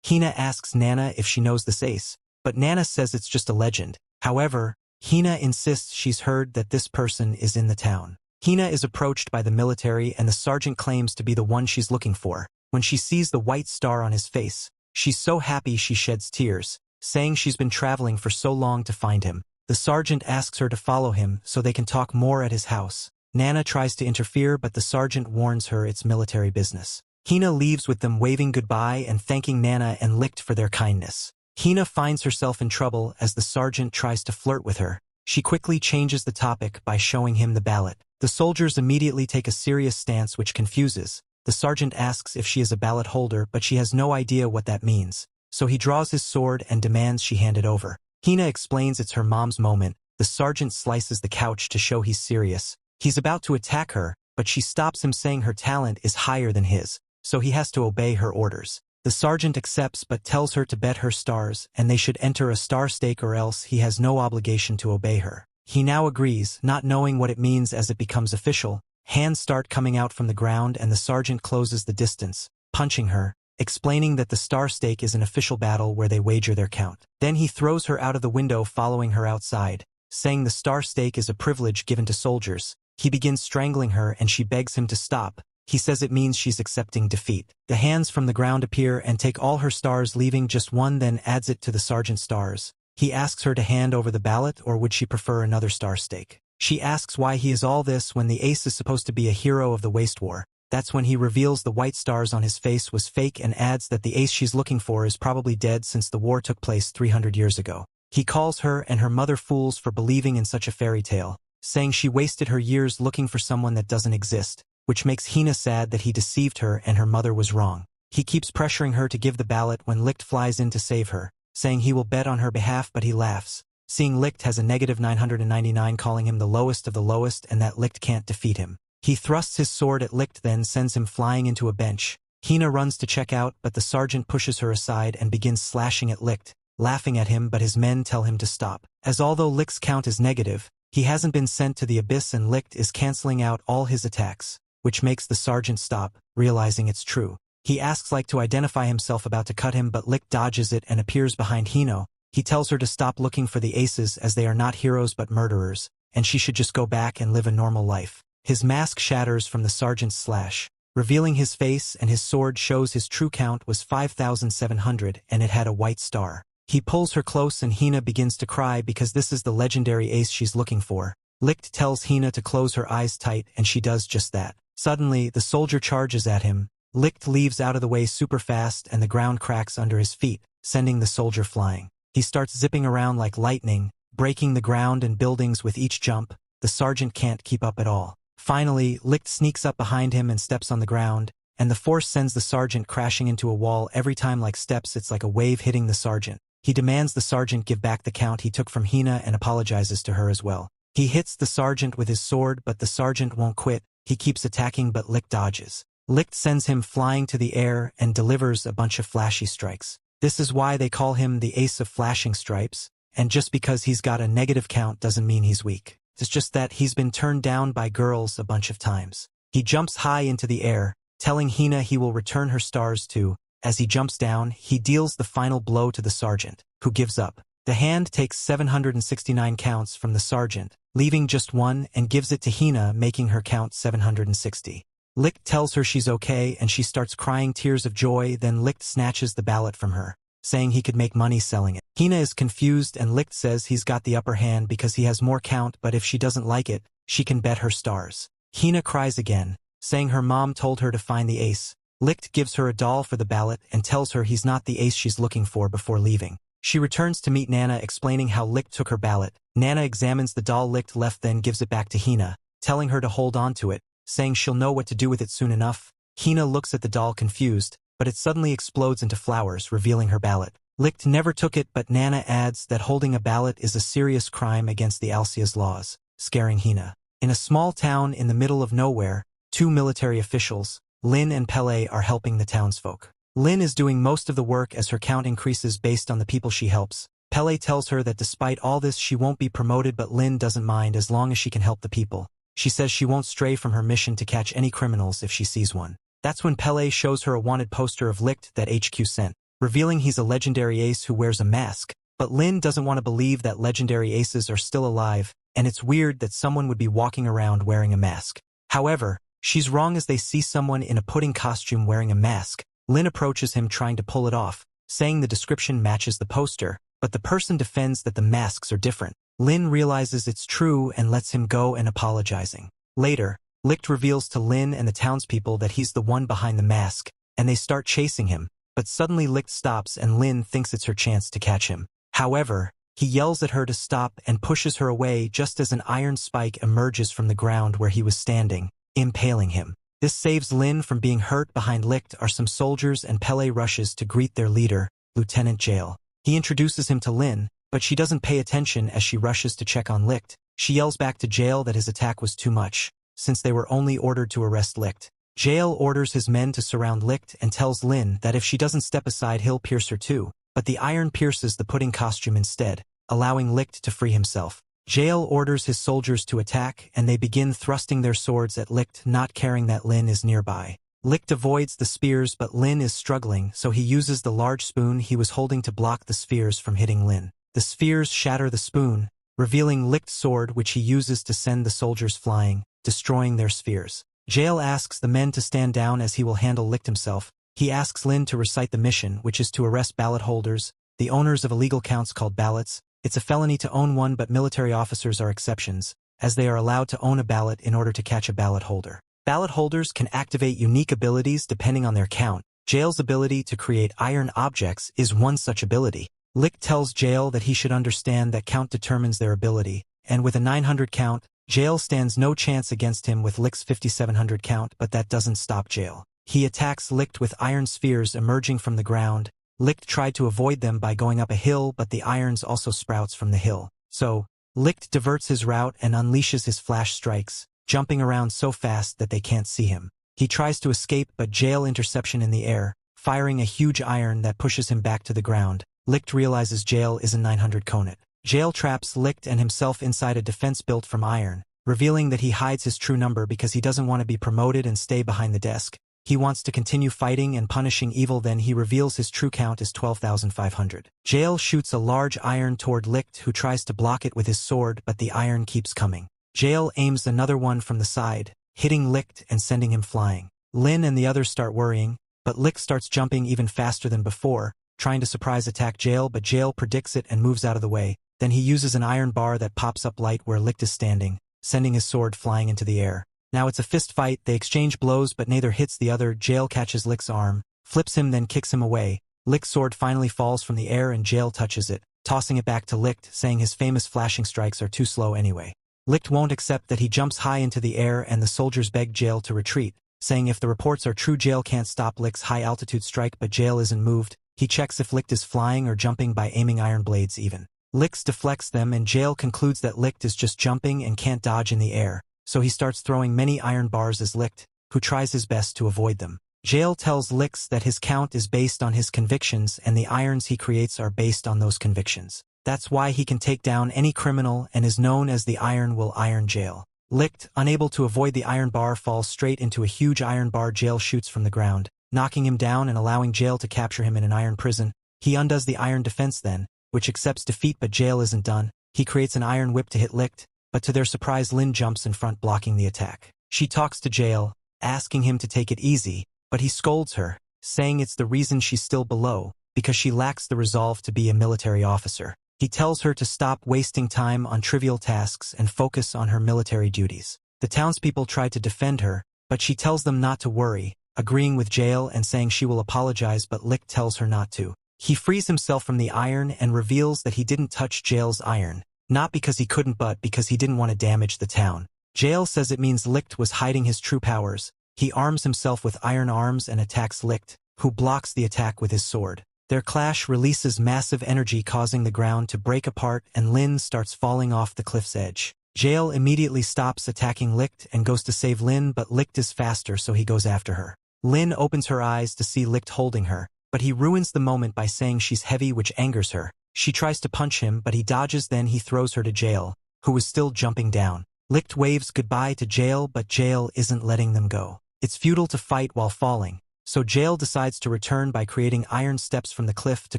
Hina asks Nana if she knows this ace, but Nana says it's just a legend. However, Hina insists she's heard that this person is in the town. Hina is approached by the military and the sergeant claims to be the one she's looking for. When she sees the white star on his face, she's so happy she sheds tears, saying she's been traveling for so long to find him. The sergeant asks her to follow him so they can talk more at his house. Nana tries to interfere, but the sergeant warns her it's military business. Hina leaves with them waving goodbye and thanking Nana and Licht for their kindness. Hina finds herself in trouble as the sergeant tries to flirt with her. She quickly changes the topic by showing him the ballot. The soldiers immediately take a serious stance, which confuses. The sergeant asks if she is a ballot holder, but she has no idea what that means. So he draws his sword and demands she hand it over. Hina explains it's her mom's moment. The sergeant slices the couch to show he's serious. He's about to attack her, but she stops him, saying her talent is higher than his, so he has to obey her orders. The sergeant accepts but tells her to bet her stars, and they should enter a star stake or else he has no obligation to obey her. He now agrees, not knowing what it means as it becomes official. Hands start coming out from the ground and the sergeant closes the distance, punching her, explaining that the star stake is an official battle where they wager their count. Then he throws her out of the window, following her outside, saying the star stake is a privilege given to soldiers. He begins strangling her and she begs him to stop. He says it means she's accepting defeat. The hands from the ground appear and take all her stars, leaving just one, then adds it to the sergeant's stars. He asks her to hand over the ballot, or would she prefer another star stake. She asks why he is all this when the ace is supposed to be a hero of the waste war. That's when he reveals the white stars on his face was fake and adds that the ace she's looking for is probably dead since the war took place 300 years ago. He calls her and her mother fools for believing in such a fairy tale, saying she wasted her years looking for someone that doesn't exist, which makes Hina sad that he deceived her and her mother was wrong. He keeps pressuring her to give the ballot when Licht flies in to save her, saying he will bet on her behalf, but he laughs, seeing Licht has a negative 999, calling him the lowest of the lowest and that Licht can't defeat him. He thrusts his sword at Licht, then sends him flying into a bench. Hina runs to check out, but the sergeant pushes her aside and begins slashing at Licht, laughing at him, but his men tell him to stop, as although Licht's count is negative, he hasn't been sent to the abyss and Licht is canceling out all his attacks, which makes the sergeant stop, realizing it's true. He asks Licht to identify himself, about to cut him, but Licht dodges it and appears behind Hina. He tells her to stop looking for the aces as they are not heroes but murderers, and she should just go back and live a normal life. His mask shatters from the sergeant's slash, revealing his face, and his sword shows his true count was 5,700 and it had a white star. He pulls her close and Hina begins to cry because this is the legendary ace she's looking for. Licht tells Hina to close her eyes tight and she does just that. Suddenly, the soldier charges at him. Licht leaves out of the way super fast and the ground cracks under his feet, sending the soldier flying. He starts zipping around like lightning, breaking the ground and buildings with each jump. The sergeant can't keep up at all. Finally, Licht sneaks up behind him and steps on the ground, and the force sends the sergeant crashing into a wall. Every time Licht steps, it's like a wave hitting the sergeant. He demands the sergeant give back the count he took from Hina and apologizes to her as well. He hits the sergeant with his sword, but the sergeant won't quit. He keeps attacking, but Licht dodges. Licht sends him flying to the air and delivers a bunch of flashy strikes. This is why they call him the ace of flashing stripes, and just because he's got a negative count doesn't mean he's weak. It's just that he's been turned down by girls a bunch of times. He jumps high into the air, telling Hina he will return her stars to. As he jumps down, he deals the final blow to the sergeant, who gives up. The hand takes 769 counts from the sergeant, leaving just one, and gives it to Hina, making her count 760. Licht tells her she's okay and she starts crying tears of joy. Then Licht snatches the ballot from her, saying he could make money selling it. Hina is confused and Licht says he's got the upper hand because he has more count, but if she doesn't like it, she can bet her stars. Hina cries again, saying her mom told her to find the ace. Licht gives her a doll for the ballot and tells her he's not the ace she's looking for before leaving. She returns to meet Nana, explaining how Licht took her ballot. Nana examines the doll Licht left, then gives it back to Hina, telling her to hold on to it, saying she'll know what to do with it soon enough. Hina looks at the doll confused, but it suddenly explodes into flowers, revealing her ballot. Licht never took it, but Nana adds that holding a ballot is a serious crime against the Alcia's laws, scaring Hina. In a small town in the middle of nowhere, two military officials, Lin and Pele, are helping the townsfolk. Lin is doing most of the work as her count increases based on the people she helps. Pele tells her that despite all this she won't be promoted, but Lin doesn't mind as long as she can help the people. She says she won't stray from her mission to catch any criminals if she sees one. That's when Pele shows her a wanted poster of Licht that HQ sent, revealing he's a legendary ace who wears a mask. But Lin doesn't want to believe that legendary aces are still alive, and it's weird that someone would be walking around wearing a mask. However, she's wrong as they see someone in a pudding costume wearing a mask. Lin approaches him trying to pull it off, saying the description matches the poster, but the person defends that the masks are different. Lin realizes it's true and lets him go and apologizing. Later, Licht reveals to Lin and the townspeople that he's the one behind the mask, and they start chasing him, but suddenly Licht stops and Lin thinks it's her chance to catch him. However, he yells at her to stop and pushes her away just as an iron spike emerges from the ground where he was standing, impaling him. This saves Lin from being hurt. Behind Licht are some soldiers and Pele rushes to greet their leader, Lieutenant Jail. He introduces him to Lin, but she doesn't pay attention as she rushes to check on Licht. She yells back to Jail that his attack was too much, since they were only ordered to arrest Licht. Jail orders his men to surround Licht and tells Lin that if she doesn't step aside he'll pierce her too, but the iron pierces the pudding costume instead, allowing Licht to free himself. Jail orders his soldiers to attack and they begin thrusting their swords at Licht, not caring that Lin is nearby. Licht avoids the spears but Lin is struggling, so he uses the large spoon he was holding to block the spheres from hitting Lin. The spheres shatter the spoon, revealing Licht's sword which he uses to send the soldiers flying, destroying their spheres. Jail asks the men to stand down as he will handle Licht himself. He asks Lin to recite the mission, which is to arrest ballot holders, the owners of illegal counts called ballots. It's a felony to own one, but military officers are exceptions, as they are allowed to own a ballot in order to catch a ballot holder. Ballot holders can activate unique abilities depending on their count. Jail's ability to create iron objects is one such ability. Licht tells Jail that he should understand that count determines their ability, and with a 900 count, Jail stands no chance against him with Licht's 5700 count, but that doesn't stop Jail. He attacks Licht with iron spheres emerging from the ground. Licht tried to avoid them by going up a hill, but the irons also sprouts from the hill. So, Licht diverts his route and unleashes his flash strikes, jumping around so fast that they can't see him. He tries to escape but Jail interception in the air, firing a huge iron that pushes him back to the ground. Licht realizes Jail is a 900 Konet. Jail traps Licht and himself inside a defense built from iron, revealing that he hides his true number because he doesn't want to be promoted and stay behind the desk. He wants to continue fighting and punishing evil. Then he reveals his true count is 12,500. Jail shoots a large iron toward Licht, who tries to block it with his sword, but the iron keeps coming. Jail aims another one from the side, hitting Licht and sending him flying. Lin and the others start worrying, but Licht starts jumping even faster than before, trying to surprise attack Jail, but Jail predicts it and moves out of the way. Then he uses an iron bar that pops up light where Licht is standing, sending his sword flying into the air. Now it's a fist fight. They exchange blows but neither hits the other. Jail catches Licht's arm, flips him, then kicks him away. Licht's sword finally falls from the air and Jail touches it, tossing it back to Licht, saying his famous flashing strikes are too slow anyway. Licht won't accept that. He jumps high into the air and the soldiers beg Jail to retreat, saying if the reports are true Jail can't stop Licht's high-altitude strike, but Jail isn't moved. He checks if Licht is flying or jumping by aiming iron blades even. Licht deflects them and Jail concludes that Licht is just jumping and can't dodge in the air, so he starts throwing many iron bars as Licht, who tries his best to avoid them. Jail tells Licht that his count is based on his convictions and the irons he creates are based on those convictions. That's why he can take down any criminal and is known as the Iron Will Iron Jail. Licht, unable to avoid the iron bar, falls straight into a huge iron bar Jail shoots from the ground, knocking him down and allowing Jail to capture him in an iron prison. He undoes the iron defense then, which accepts defeat, but Jail isn't done. He creates an iron whip to hit Licht, but to their surprise Lin jumps in front blocking the attack. She talks to Jail, asking him to take it easy, but he scolds her, saying it's the reason she's still below, because she lacks the resolve to be a military officer. He tells her to stop wasting time on trivial tasks and focus on her military duties. The townspeople try to defend her, but she tells them not to worry, agreeing with Jail and saying she will apologize, but Licht tells her not to. He frees himself from the iron and reveals that he didn't touch Jail's iron, not because he couldn't but because he didn't want to damage the town. Jail says it means Licht was hiding his true powers. He arms himself with iron arms and attacks Licht, who blocks the attack with his sword. Their clash releases massive energy causing the ground to break apart and Lin starts falling off the cliff's edge. Jail immediately stops attacking Licht and goes to save Lin, but Licht is faster so he goes after her. Lin opens her eyes to see Licht holding her, but he ruins the moment by saying she's heavy, which angers her. She tries to punch him, but he dodges, then he throws her to Jael, who is still jumping down. Licht waves goodbye to Jael, but Jael isn't letting them go. It's futile to fight while falling, so Jael decides to return by creating iron steps from the cliff to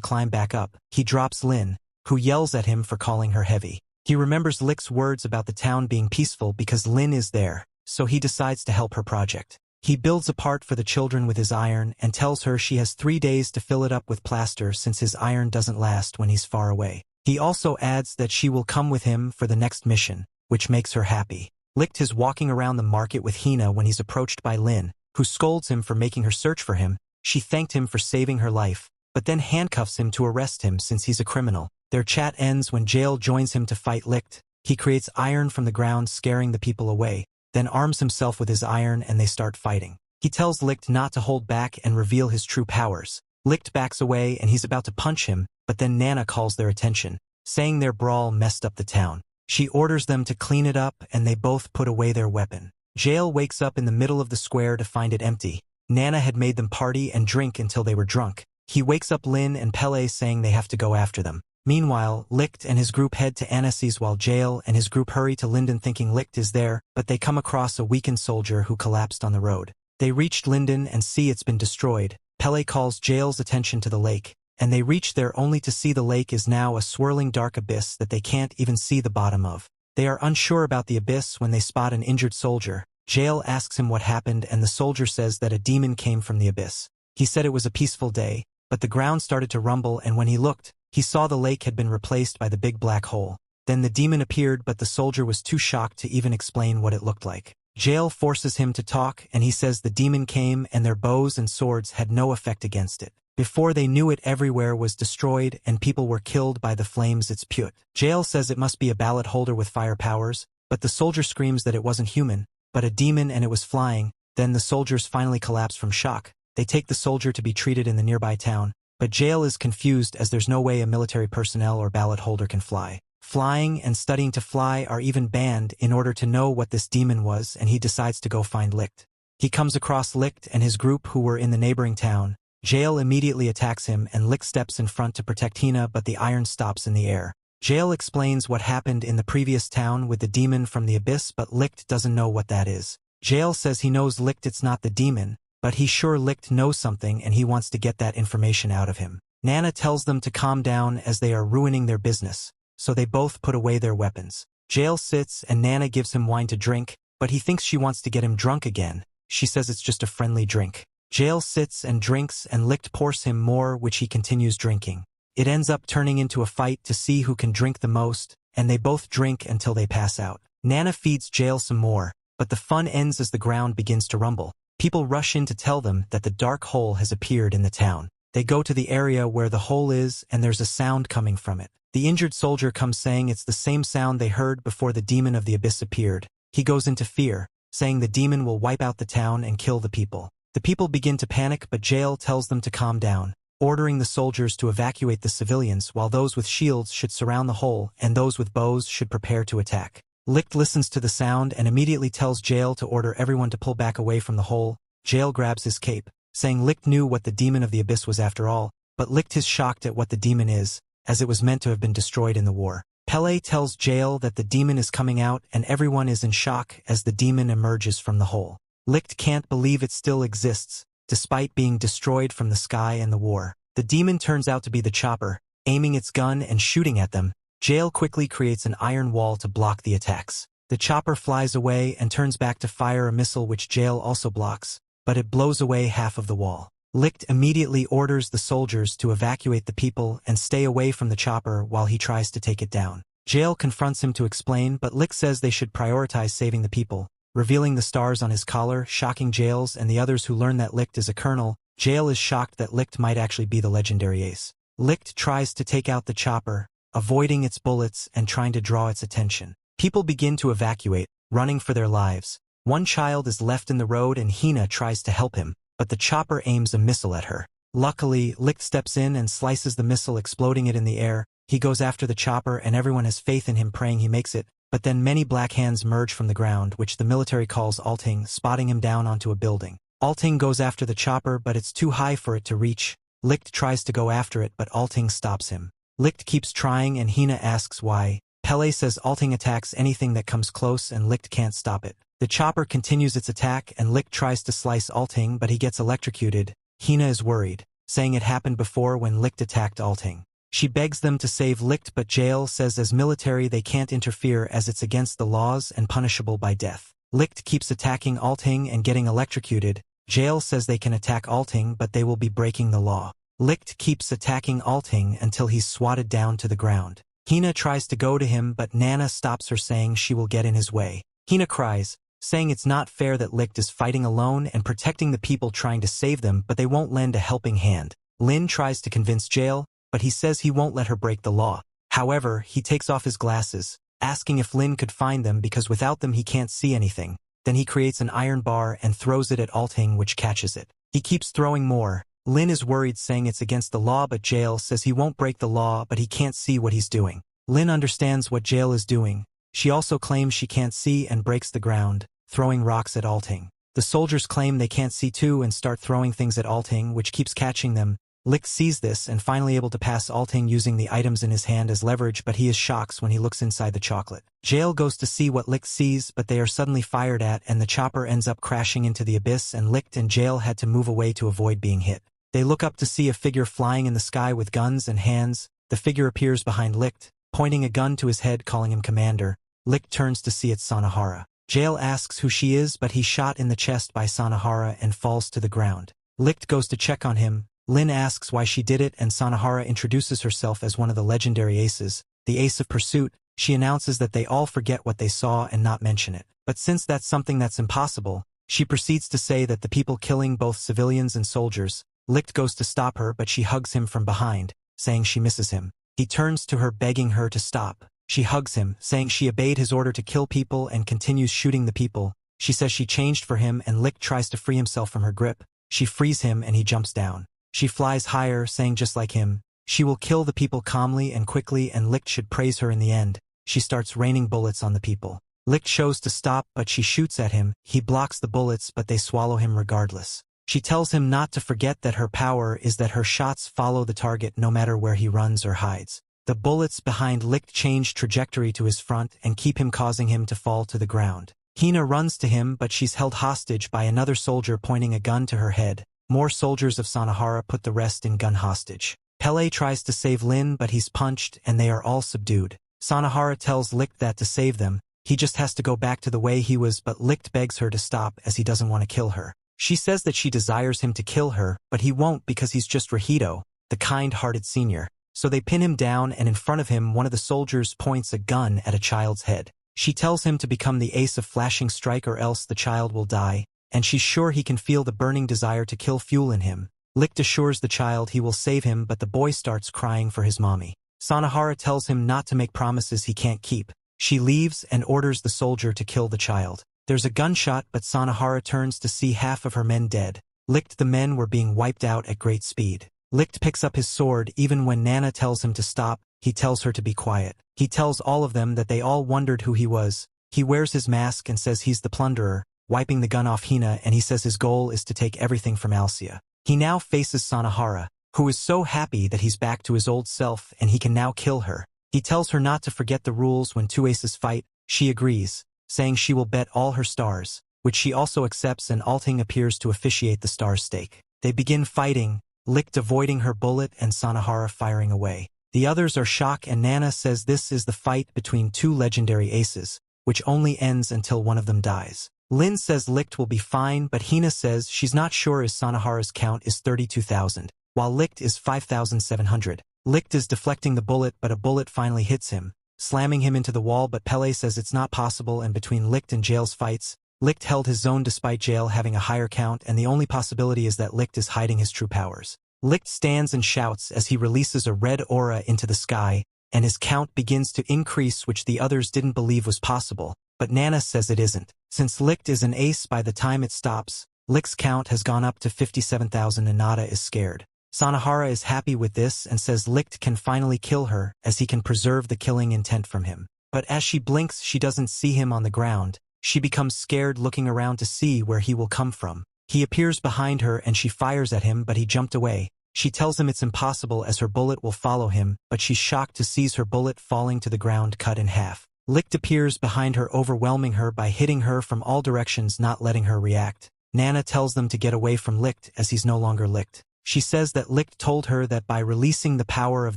climb back up. He drops Lin, who yells at him for calling her heavy. He remembers Licht's words about the town being peaceful because Lin is there, so he decides to help her project. He builds a part for the children with his iron and tells her she has 3 days to fill it up with plaster since his iron doesn't last when he's far away. He also adds that she will come with him for the next mission, which makes her happy. Licht is walking around the market with Hina when he's approached by Lin, who scolds him for making her search for him. She thanked him for saving her life, but then handcuffs him to arrest him since he's a criminal. Their chat ends when Jael joins him to fight Licht. He creates iron from the ground, scaring the people away, then arms himself with his iron and they start fighting. He tells Licht not to hold back and reveal his true powers. Licht backs away and he's about to punch him, but then Nana calls their attention, saying their brawl messed up the town. She orders them to clean it up and they both put away their weapon. Jael wakes up in the middle of the square to find it empty. Nana had made them party and drink until they were drunk. He wakes up Lin and Pele saying they have to go after them. Meanwhile, Licht and his group head to Anicaps while Jael and his group hurry to Linden thinking Licht is there, but they come across a weakened soldier who collapsed on the road. They reached Linden and see it's been destroyed. Pele calls Jael's attention to the lake, and they reach there only to see the lake is now a swirling dark abyss that they can't even see the bottom of. They are unsure about the abyss when they spot an injured soldier. Jael asks him what happened and the soldier says that a demon came from the abyss. He said it was a peaceful day, but the ground started to rumble and when he looked, he saw the lake had been replaced by the big black hole. Then the demon appeared, but the soldier was too shocked to even explain what it looked like. Jael forces him to talk and he says the demon came and their bows and swords had no effect against it. Before they knew it, everywhere was destroyed and people were killed by the flames it spewed. Jael says it must be a ballot holder with fire powers, but the soldier screams that it wasn't human, but a demon and it was flying. Then the soldiers finally collapse from shock. They take the soldier to be treated in the nearby town, but Jael is confused as there's no way a military personnel or ballot holder can fly. Flying and studying to fly are even banned in order to know what this demon was, and he decides to go find Licht. He comes across Licht and his group who were in the neighboring town. Jael immediately attacks him and Licht steps in front to protect Hina, but the iron stops in the air. Jael explains what happened in the previous town with the demon from the abyss, but Licht doesn't know what that is. Jael says he knows Licht, it's not the demon, but he's sure Licht knows something and he wants to get that information out of him. Nana tells them to calm down as they are ruining their business, so they both put away their weapons. Jael sits and Nana gives him wine to drink, but he thinks she wants to get him drunk again. She says it's just a friendly drink. Jael sits and drinks and Licht pours him more, which he continues drinking. It ends up turning into a fight to see who can drink the most, and they both drink until they pass out. Nana feeds Jael some more, but the fun ends as the ground begins to rumble. People rush in to tell them that the dark hole has appeared in the town. They go to the area where the hole is and there's a sound coming from it. The injured soldier comes saying it's the same sound they heard before the demon of the abyss appeared. He goes into fear, saying the demon will wipe out the town and kill the people. The people begin to panic, but Jael tells them to calm down, ordering the soldiers to evacuate the civilians while those with shields should surround the hole and those with bows should prepare to attack. Licht listens to the sound and immediately tells Jael to order everyone to pull back away from the hole. Jael grabs his cape, saying Licht knew what the demon of the abyss was after all, but Licht is shocked at what the demon is, as it was meant to have been destroyed in the war. Pele tells Jael that the demon is coming out and everyone is in shock as the demon emerges from the hole. Licht can't believe it still exists, despite being destroyed from the sky and the war. The demon turns out to be the chopper, aiming its gun and shooting at them. Jael quickly creates an iron wall to block the attacks. The chopper flies away and turns back to fire a missile which Jael also blocks, but it blows away half of the wall. Licht immediately orders the soldiers to evacuate the people and stay away from the chopper while he tries to take it down. Jael confronts him to explain, but Licht says they should prioritize saving the people, revealing the stars on his collar, shocking Jael's and the others who learn that Licht is a colonel. Jael is shocked that Licht might actually be the legendary ace. Licht tries to take out the chopper, avoiding its bullets and trying to draw its attention. People begin to evacuate, running for their lives. One child is left in the road and Hina tries to help him, but the chopper aims a missile at her. Luckily, Licht steps in and slices the missile, exploding it in the air. He goes after the chopper and everyone has faith in him, praying he makes it, but then many black hands merge from the ground, which the military calls alting, spotting him down onto a building. Alting goes after the chopper but it's too high for it to reach. Licht tries to go after it but Alting stops him. Licht keeps trying and Hina asks why. Pele says Alting attacks anything that comes close and Licht can't stop it. The chopper continues its attack and Licht tries to slice Alting but he gets electrocuted. Hina is worried, saying it happened before when Licht attacked Alting. She begs them to save Licht but Jael says as military they can't interfere as it's against the laws and punishable by death. Licht keeps attacking Alting and getting electrocuted. Jael says they can attack Alting but they will be breaking the law. Licht keeps attacking Alting until he's swatted down to the ground. Hina tries to go to him but Nana stops her saying she will get in his way. Hina cries, saying it's not fair that Licht is fighting alone and protecting the people trying to save them but they won't lend a helping hand. Lin tries to convince Jael, but he says he won't let her break the law. However, he takes off his glasses, asking if Lin could find them because without them he can't see anything. Then he creates an iron bar and throws it at Alting which catches it. He keeps throwing more. Lin is worried saying it's against the law but Jael says he won't break the law but he can't see what he's doing. Lin understands what Jael is doing. She also claims she can't see and breaks the ground, throwing rocks at Alting. The soldiers claim they can't see too and start throwing things at Alting which keeps catching them. Licht sees this and finally able to pass Alting using the items in his hand as leverage but he is shocked when he looks inside the chocolate. Jael goes to see what Licht sees but they are suddenly fired at and the chopper ends up crashing into the abyss and Licht and Jael had to move away to avoid being hit. They look up to see a figure flying in the sky with guns and hands. The figure appears behind Licht, pointing a gun to his head calling him commander. Licht turns to see it's Sanahara. Jael asks who she is but he's shot in the chest by Sanahara and falls to the ground. Licht goes to check on him. Lin asks why she did it and Sanahara introduces herself as one of the legendary aces, the ace of pursuit. She announces that they all forget what they saw and not mention it. But since that's something that's impossible, she proceeds to say that the people killing both civilians and soldiers. Licht goes to stop her but she hugs him from behind, saying she misses him. He turns to her begging her to stop. She hugs him, saying she obeyed his order to kill people and continues shooting the people. She says she changed for him and Licht tries to free himself from her grip. She frees him and he jumps down. She flies higher, saying just like him, she will kill the people calmly and quickly and Licht should praise her in the end. She starts raining bullets on the people. Licht shows to stop but she shoots at him. He blocks the bullets but they swallow him regardless. She tells him not to forget that her power is that her shots follow the target no matter where he runs or hides. The bullets behind Licht change trajectory to his front and keep him causing him to fall to the ground. Hina runs to him but she's held hostage by another soldier pointing a gun to her head. More soldiers of Sanahara put the rest in gun hostage. Pele tries to save Lin but he's punched and they are all subdued. Sanahara tells Licht that to save them, he just has to go back to the way he was but Licht begs her to stop as he doesn't want to kill her. She says that she desires him to kill her but he won't because he's just Rahito, the kind-hearted senior. So they pin him down and in front of him one of the soldiers points a gun at a child's head. She tells him to become the ace of flashing strike or else the child will die. And she's sure he can feel the burning desire to kill fuel in him. Licht assures the child he will save him but the boy starts crying for his mommy. Sanahara tells him not to make promises he can't keep. She leaves and orders the soldier to kill the child. There's a gunshot but Sanahara turns to see half of her men dead. Licht the men were being wiped out at great speed. Licht picks up his sword even when Nana tells him to stop. He tells her to be quiet. He tells all of them that they all wondered who he was. He wears his mask and says he's the plunderer, wiping the gun off Hina and he says his goal is to take everything from Alcia. He now faces Sanahara, who is so happy that he's back to his old self and he can now kill her. He tells her not to forget the rules when two aces fight. She agrees, saying she will bet all her stars, which she also accepts and Alting appears to officiate the star stake. They begin fighting, Licht avoiding her bullet and Sanahara firing away. The others are shocked and Nana says this is the fight between two legendary aces, which only ends until one of them dies. Lin says Licht will be fine but Hina says she's not sure as Sanahara's count is 32,000, while Licht is 5,700. Licht is deflecting the bullet but a bullet finally hits him, slamming him into the wall but Pele says it's not possible and between Licht and Jael's fights, Licht held his zone despite Jael having a higher count and the only possibility is that Licht is hiding his true powers. Licht stands and shouts as he releases a red aura into the sky, and his count begins to increase which the others didn't believe was possible, but Nana says it isn't. Since Licht is an ace by the time it stops, Licht's count has gone up to 57,000 and Nada is scared. Sanahara is happy with this and says Licht can finally kill her as he can preserve the killing intent from him. But as she blinks she doesn't see him on the ground. She becomes scared looking around to see where he will come from. He appears behind her and she fires at him, but he jumped away. She tells him it's impossible as her bullet will follow him, but she's shocked to see her bullet falling to the ground cut in half. Licht appears behind her, overwhelming her by hitting her from all directions, not letting her react. Nana tells them to get away from Licht as he's no longer Licht. She says that Licht told her that by releasing the power of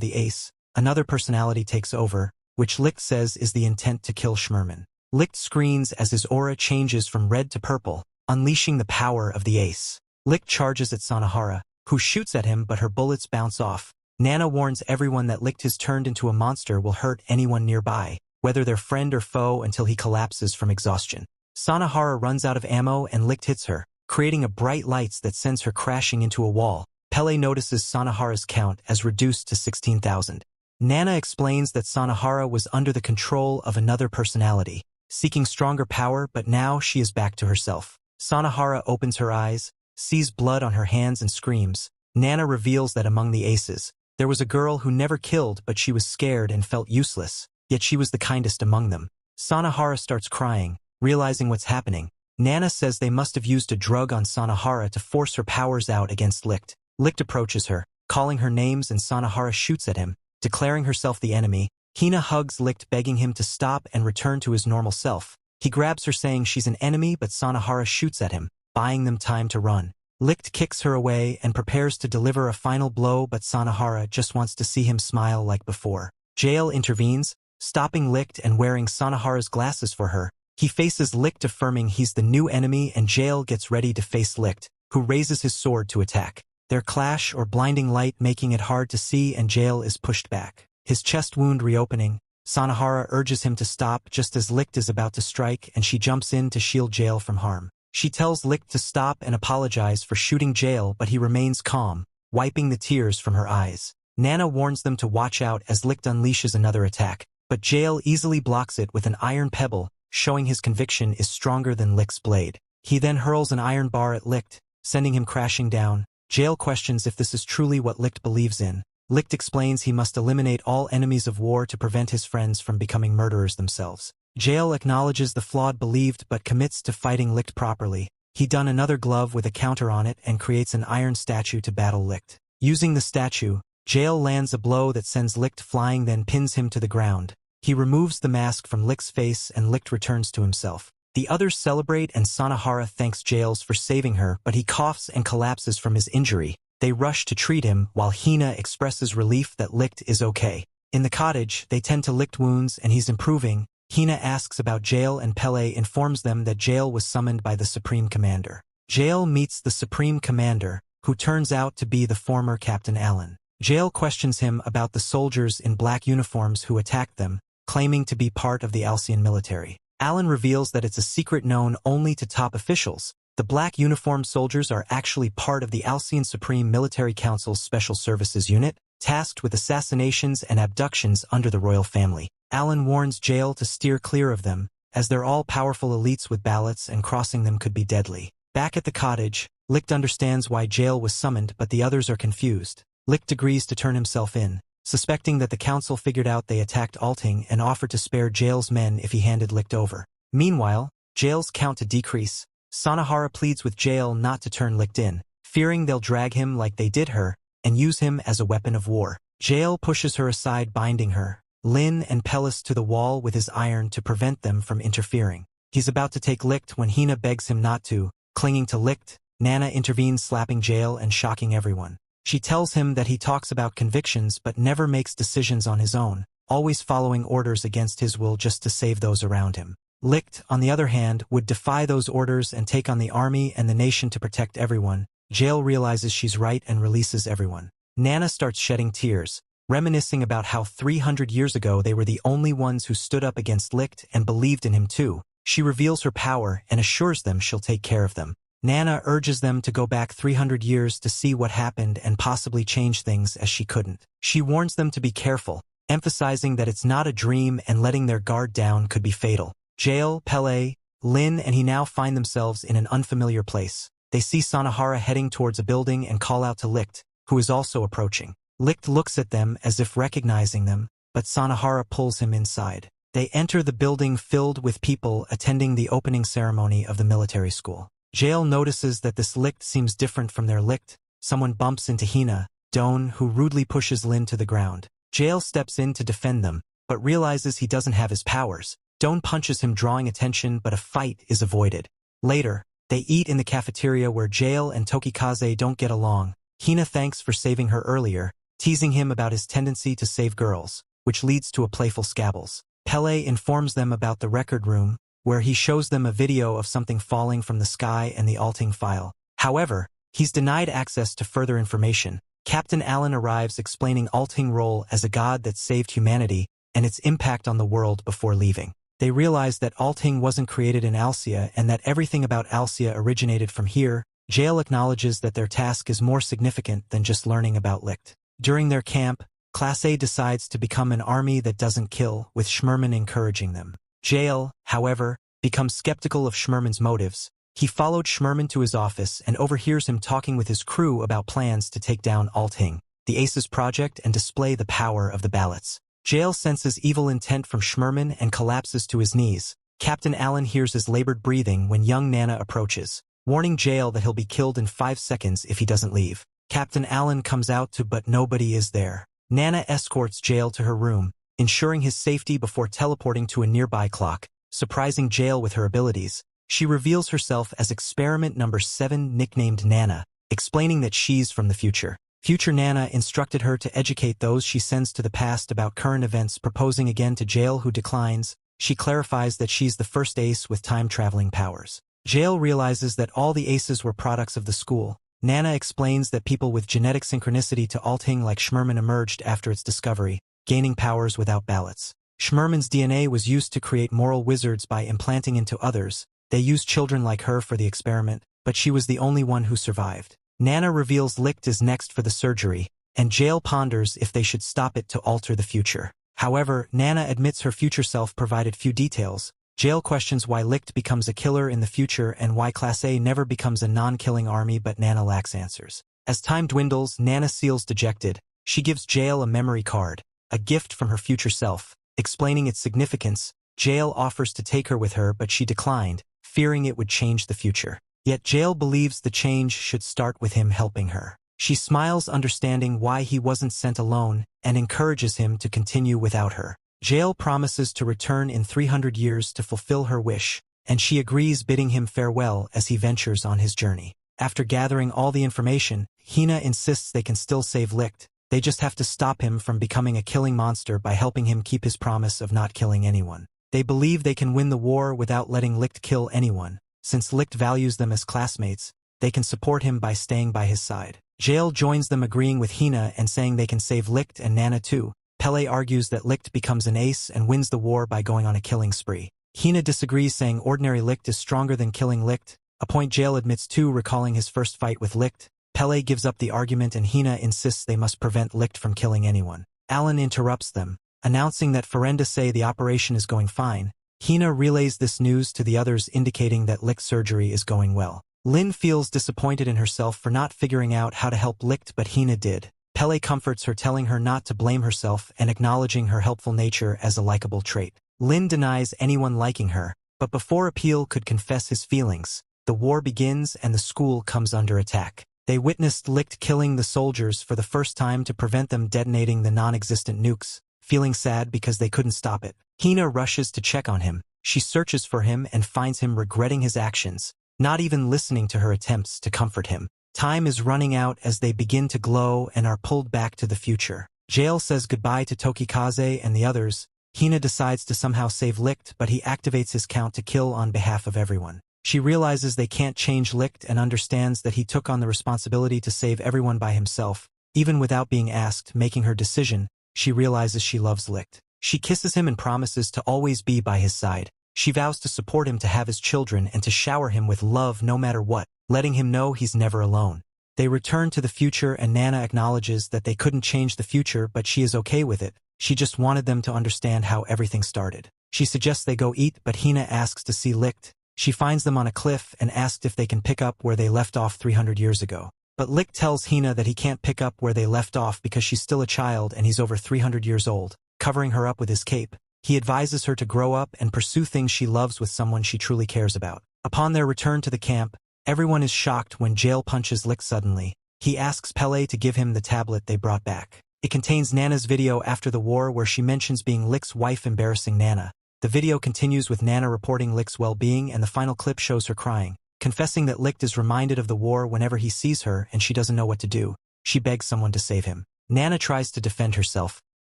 the ace, another personality takes over, which Licht says is the intent to kill Schmerman. Licht screams as his aura changes from red to purple, unleashing the power of the ace. Licht charges at Sanahara, who shoots at him but her bullets bounce off. Nana warns everyone that Licht has turned into a monster will hurt anyone nearby, whether they're friend or foe, until he collapses from exhaustion. Sanahara runs out of ammo and Licht hits her, creating a bright lights that sends her crashing into a wall. Pele notices Sanahara's count as reduced to 16,000. Nana explains that Sanahara was under the control of another personality, seeking stronger power, but now she is back to herself. Sanahara opens her eyes, sees blood on her hands and screams. Nana reveals that among the aces, there was a girl who never killed, but she was scared and felt useless, yet she was the kindest among them. Sanahara starts crying, realizing what's happening. Nana says they must have used a drug on Sanahara to force her powers out against Licht. Licht approaches her, calling her names, and Sanahara shoots at him, declaring herself the enemy. Hina hugs Licht, begging him to stop and return to his normal self. He grabs her, saying she's an enemy, but Sanahara shoots at him, buying them time to run. Licht kicks her away and prepares to deliver a final blow, but Sanahara just wants to see him smile like before. Jael intervenes, stopping Licht and wearing Sanahara's glasses for her. He faces Licht, affirming he's the new enemy, and Jael gets ready to face Licht, who raises his sword to attack. Their clash or blinding light making it hard to see, and Jael is pushed back. His chest wound reopening, Sanahara urges him to stop just as Licht is about to strike, and she jumps in to shield Jael from harm. She tells Licht to stop and apologize for shooting Jael, but he remains calm, wiping the tears from her eyes. Nana warns them to watch out as Licht unleashes another attack, but Jael easily blocks it with an iron pebble, showing his conviction is stronger than Licht's blade. He then hurls an iron bar at Licht, sending him crashing down. Jael questions if this is truly what Licht believes in. Licht explains he must eliminate all enemies of war to prevent his friends from becoming murderers themselves. Jael acknowledges the flawed believed but commits to fighting Licht properly. He done another glove with a counter on it and creates an iron statue to battle Licht. Using the statue, Jael lands a blow that sends Licht flying, then pins him to the ground. He removes the mask from Licht's face and Licht returns to himself. The others celebrate and Sanahara thanks Jael for saving her, but he coughs and collapses from his injury. They rush to treat him while Hina expresses relief that Licht is okay. In the cottage, they tend to Licht wounds and he's improving. Hina asks about Jael and Pele informs them that Jael was summoned by the Supreme Commander. Jael meets the Supreme Commander, who turns out to be the former Captain Allen. Jael questions him about the soldiers in black uniforms who attacked them, claiming to be part of the Alcian military. Allen reveals that it's a secret known only to top officials. The black uniformed soldiers are actually part of the Alcian Supreme Military Council's Special Services Unit, tasked with assassinations and abductions under the royal family. Allen warns Jael to steer clear of them, as they're all powerful elites with ballots and crossing them could be deadly. Back at the cottage, Licht understands why Jael was summoned, but the others are confused. Licht agrees to turn himself in, suspecting that the council figured out they attacked Alting and offered to spare Jael's men if he handed Licht over. Meanwhile, Jael's count to decrease. Sanahara pleads with Jael not to turn Licht in, fearing they'll drag him like they did her, and use him as a weapon of war. Jael pushes her aside, binding her. Lin and Pellis to the wall with his iron to prevent them from interfering. He's about to take Licht when Hina begs him not to. Clinging to Licht, Nana intervenes, slapping Jael and shocking everyone. She tells him that he talks about convictions but never makes decisions on his own, always following orders against his will just to save those around him. Licht, on the other hand, would defy those orders and take on the army and the nation to protect everyone. Jael realizes she's right and releases everyone. Nana starts shedding tears, reminiscing about how 300 years ago they were the only ones who stood up against Licht and believed in him too. She reveals her power and assures them she'll take care of them. Nana urges them to go back 300 years to see what happened and possibly change things, as she couldn't. She warns them to be careful, emphasizing that it's not a dream and letting their guard down could be fatal. Jael, Pele, Lin and he now find themselves in an unfamiliar place. They see Sanahara heading towards a building and call out to Licht, who is also approaching. Licht looks at them as if recognizing them, but Sanahara pulls him inside. They enter the building filled with people attending the opening ceremony of the military school. Jael notices that this Licht seems different from their Licht. Someone bumps into Hina, Doan, who rudely pushes Lin to the ground. Jael steps in to defend them, but realizes he doesn't have his powers. Doan punches him, drawing attention, but a fight is avoided. Later, they eat in the cafeteria where Jael and Tokikaze don't get along. Hina thanks for saving her earlier, teasing him about his tendency to save girls, which leads to a playful scabbles. Pele informs them about the record room, where he shows them a video of something falling from the sky and the Alting file. However, he's denied access to further information. Captain Allen arrives explaining Alting role as a god that saved humanity and its impact on the world before leaving. They realize that Alting wasn't created in Alcia and that everything about Alcia originated from here. Jael acknowledges that their task is more significant than just learning about Licht. During their camp, Class A decides to become an army that doesn't kill, with Schmerman encouraging them. Jael, however, becomes skeptical of Schmerman's motives. He followed Schmerman to his office and overhears him talking with his crew about plans to take down Alting, the Aces project, and display the power of the ballots. Jael senses evil intent from Schmerman and collapses to his knees. Captain Allen hears his labored breathing when young Nana approaches, warning Jael that he'll be killed in 5 seconds if he doesn't leave. Captain Allen comes out but nobody is there. Nana escorts Jael to her room, ensuring his safety before teleporting to a nearby clock, surprising Jael with her abilities. She reveals herself as Experiment Number 7, nicknamed Nana, explaining that she's from the future. Future Nana instructed her to educate those she sends to the past about current events, proposing again to Jael, who declines. She clarifies that she's the first ace with time-traveling powers. Jael realizes that all the aces were products of the school. Nana explains that people with genetic synchronicity to Alting like Schmerman emerged after its discovery, gaining powers without ballots. Schmerman's DNA was used to create moral wizards by implanting into others. They used children like her for the experiment, but she was the only one who survived. Nana reveals Licht is next for the surgery, and Jael ponders if they should stop it to alter the future. However, Nana admits her future self provided few details. Jael questions why Licht becomes a killer in the future and why Class A never becomes a non-killing army, but Nana lacks answers. As time dwindles, Nana feels dejected. She gives Jael a memory card, a gift from her future self. Explaining its significance, Jael offers to take her with her, but she declined, fearing it would change the future. Yet Jael believes the change should start with him helping her. She smiles, understanding why he wasn't sent alone, and encourages him to continue without her. Jael promises to return in 300 years to fulfill her wish, and she agrees, bidding him farewell as he ventures on his journey. After gathering all the information, Hina insists they can still save Licht. They just have to stop him from becoming a killing monster by helping him keep his promise of not killing anyone. They believe they can win the war without letting Licht kill anyone. Since Licht values them as classmates, they can support him by staying by his side. Jael joins them, agreeing with Hina and saying they can save Licht and Nana too. Pele argues that Licht becomes an ace and wins the war by going on a killing spree. Hina disagrees, saying ordinary Licht is stronger than killing Licht, a point Jael admits to, recalling his first fight with Licht. Pele gives up the argument and Hina insists they must prevent Licht from killing anyone. Allen interrupts them, announcing that Ferenda say the operation is going fine. Hina relays this news to the others, indicating that Licht's surgery is going well. Lin feels disappointed in herself for not figuring out how to help Licht, but Hina did. Pele comforts her, telling her not to blame herself and acknowledging her helpful nature as a likable trait. Lin denies anyone liking her, but before Appeal could confess his feelings, the war begins and the school comes under attack. They witnessed Licht killing the soldiers for the first time to prevent them detonating the non-existent nukes, feeling sad because they couldn't stop it. Hina rushes to check on him. She searches for him and finds him regretting his actions, not even listening to her attempts to comfort him. Time is running out as they begin to glow and are pulled back to the future. Jael says goodbye to Tokikaze and the others. Hina decides to somehow save Licht, but he activates his count to kill on behalf of everyone. She realizes they can't change Licht and understands that he took on the responsibility to save everyone by himself. Even without being asked, making her decision, she realizes she loves Licht. She kisses him and promises to always be by his side. She vows to support him, to have his children, and to shower him with love no matter what, letting him know he's never alone. They return to the future and Nana acknowledges that they couldn't change the future, but she is okay with it. She just wanted them to understand how everything started. She suggests they go eat, but Hina asks to see Licht. She finds them on a cliff and asks if they can pick up where they left off 300 years ago. But Licht tells Hina that he can't pick up where they left off because she's still a child and he's over 300 years old. Covering her up with his cape, he advises her to grow up and pursue things she loves with someone she truly cares about. Upon their return to the camp, Everyone is shocked when Jail punches Licht suddenly. He asks Pele to give him the tablet they brought back. It contains Nana's video after the war where she mentions being Licht's wife embarrassing Nana. The video continues with Nana reporting Licht's well-being, and the final clip shows her crying, confessing that Licht is reminded of the war whenever he sees her and she doesn't know what to do. She begs someone to save him. Nana tries to defend herself,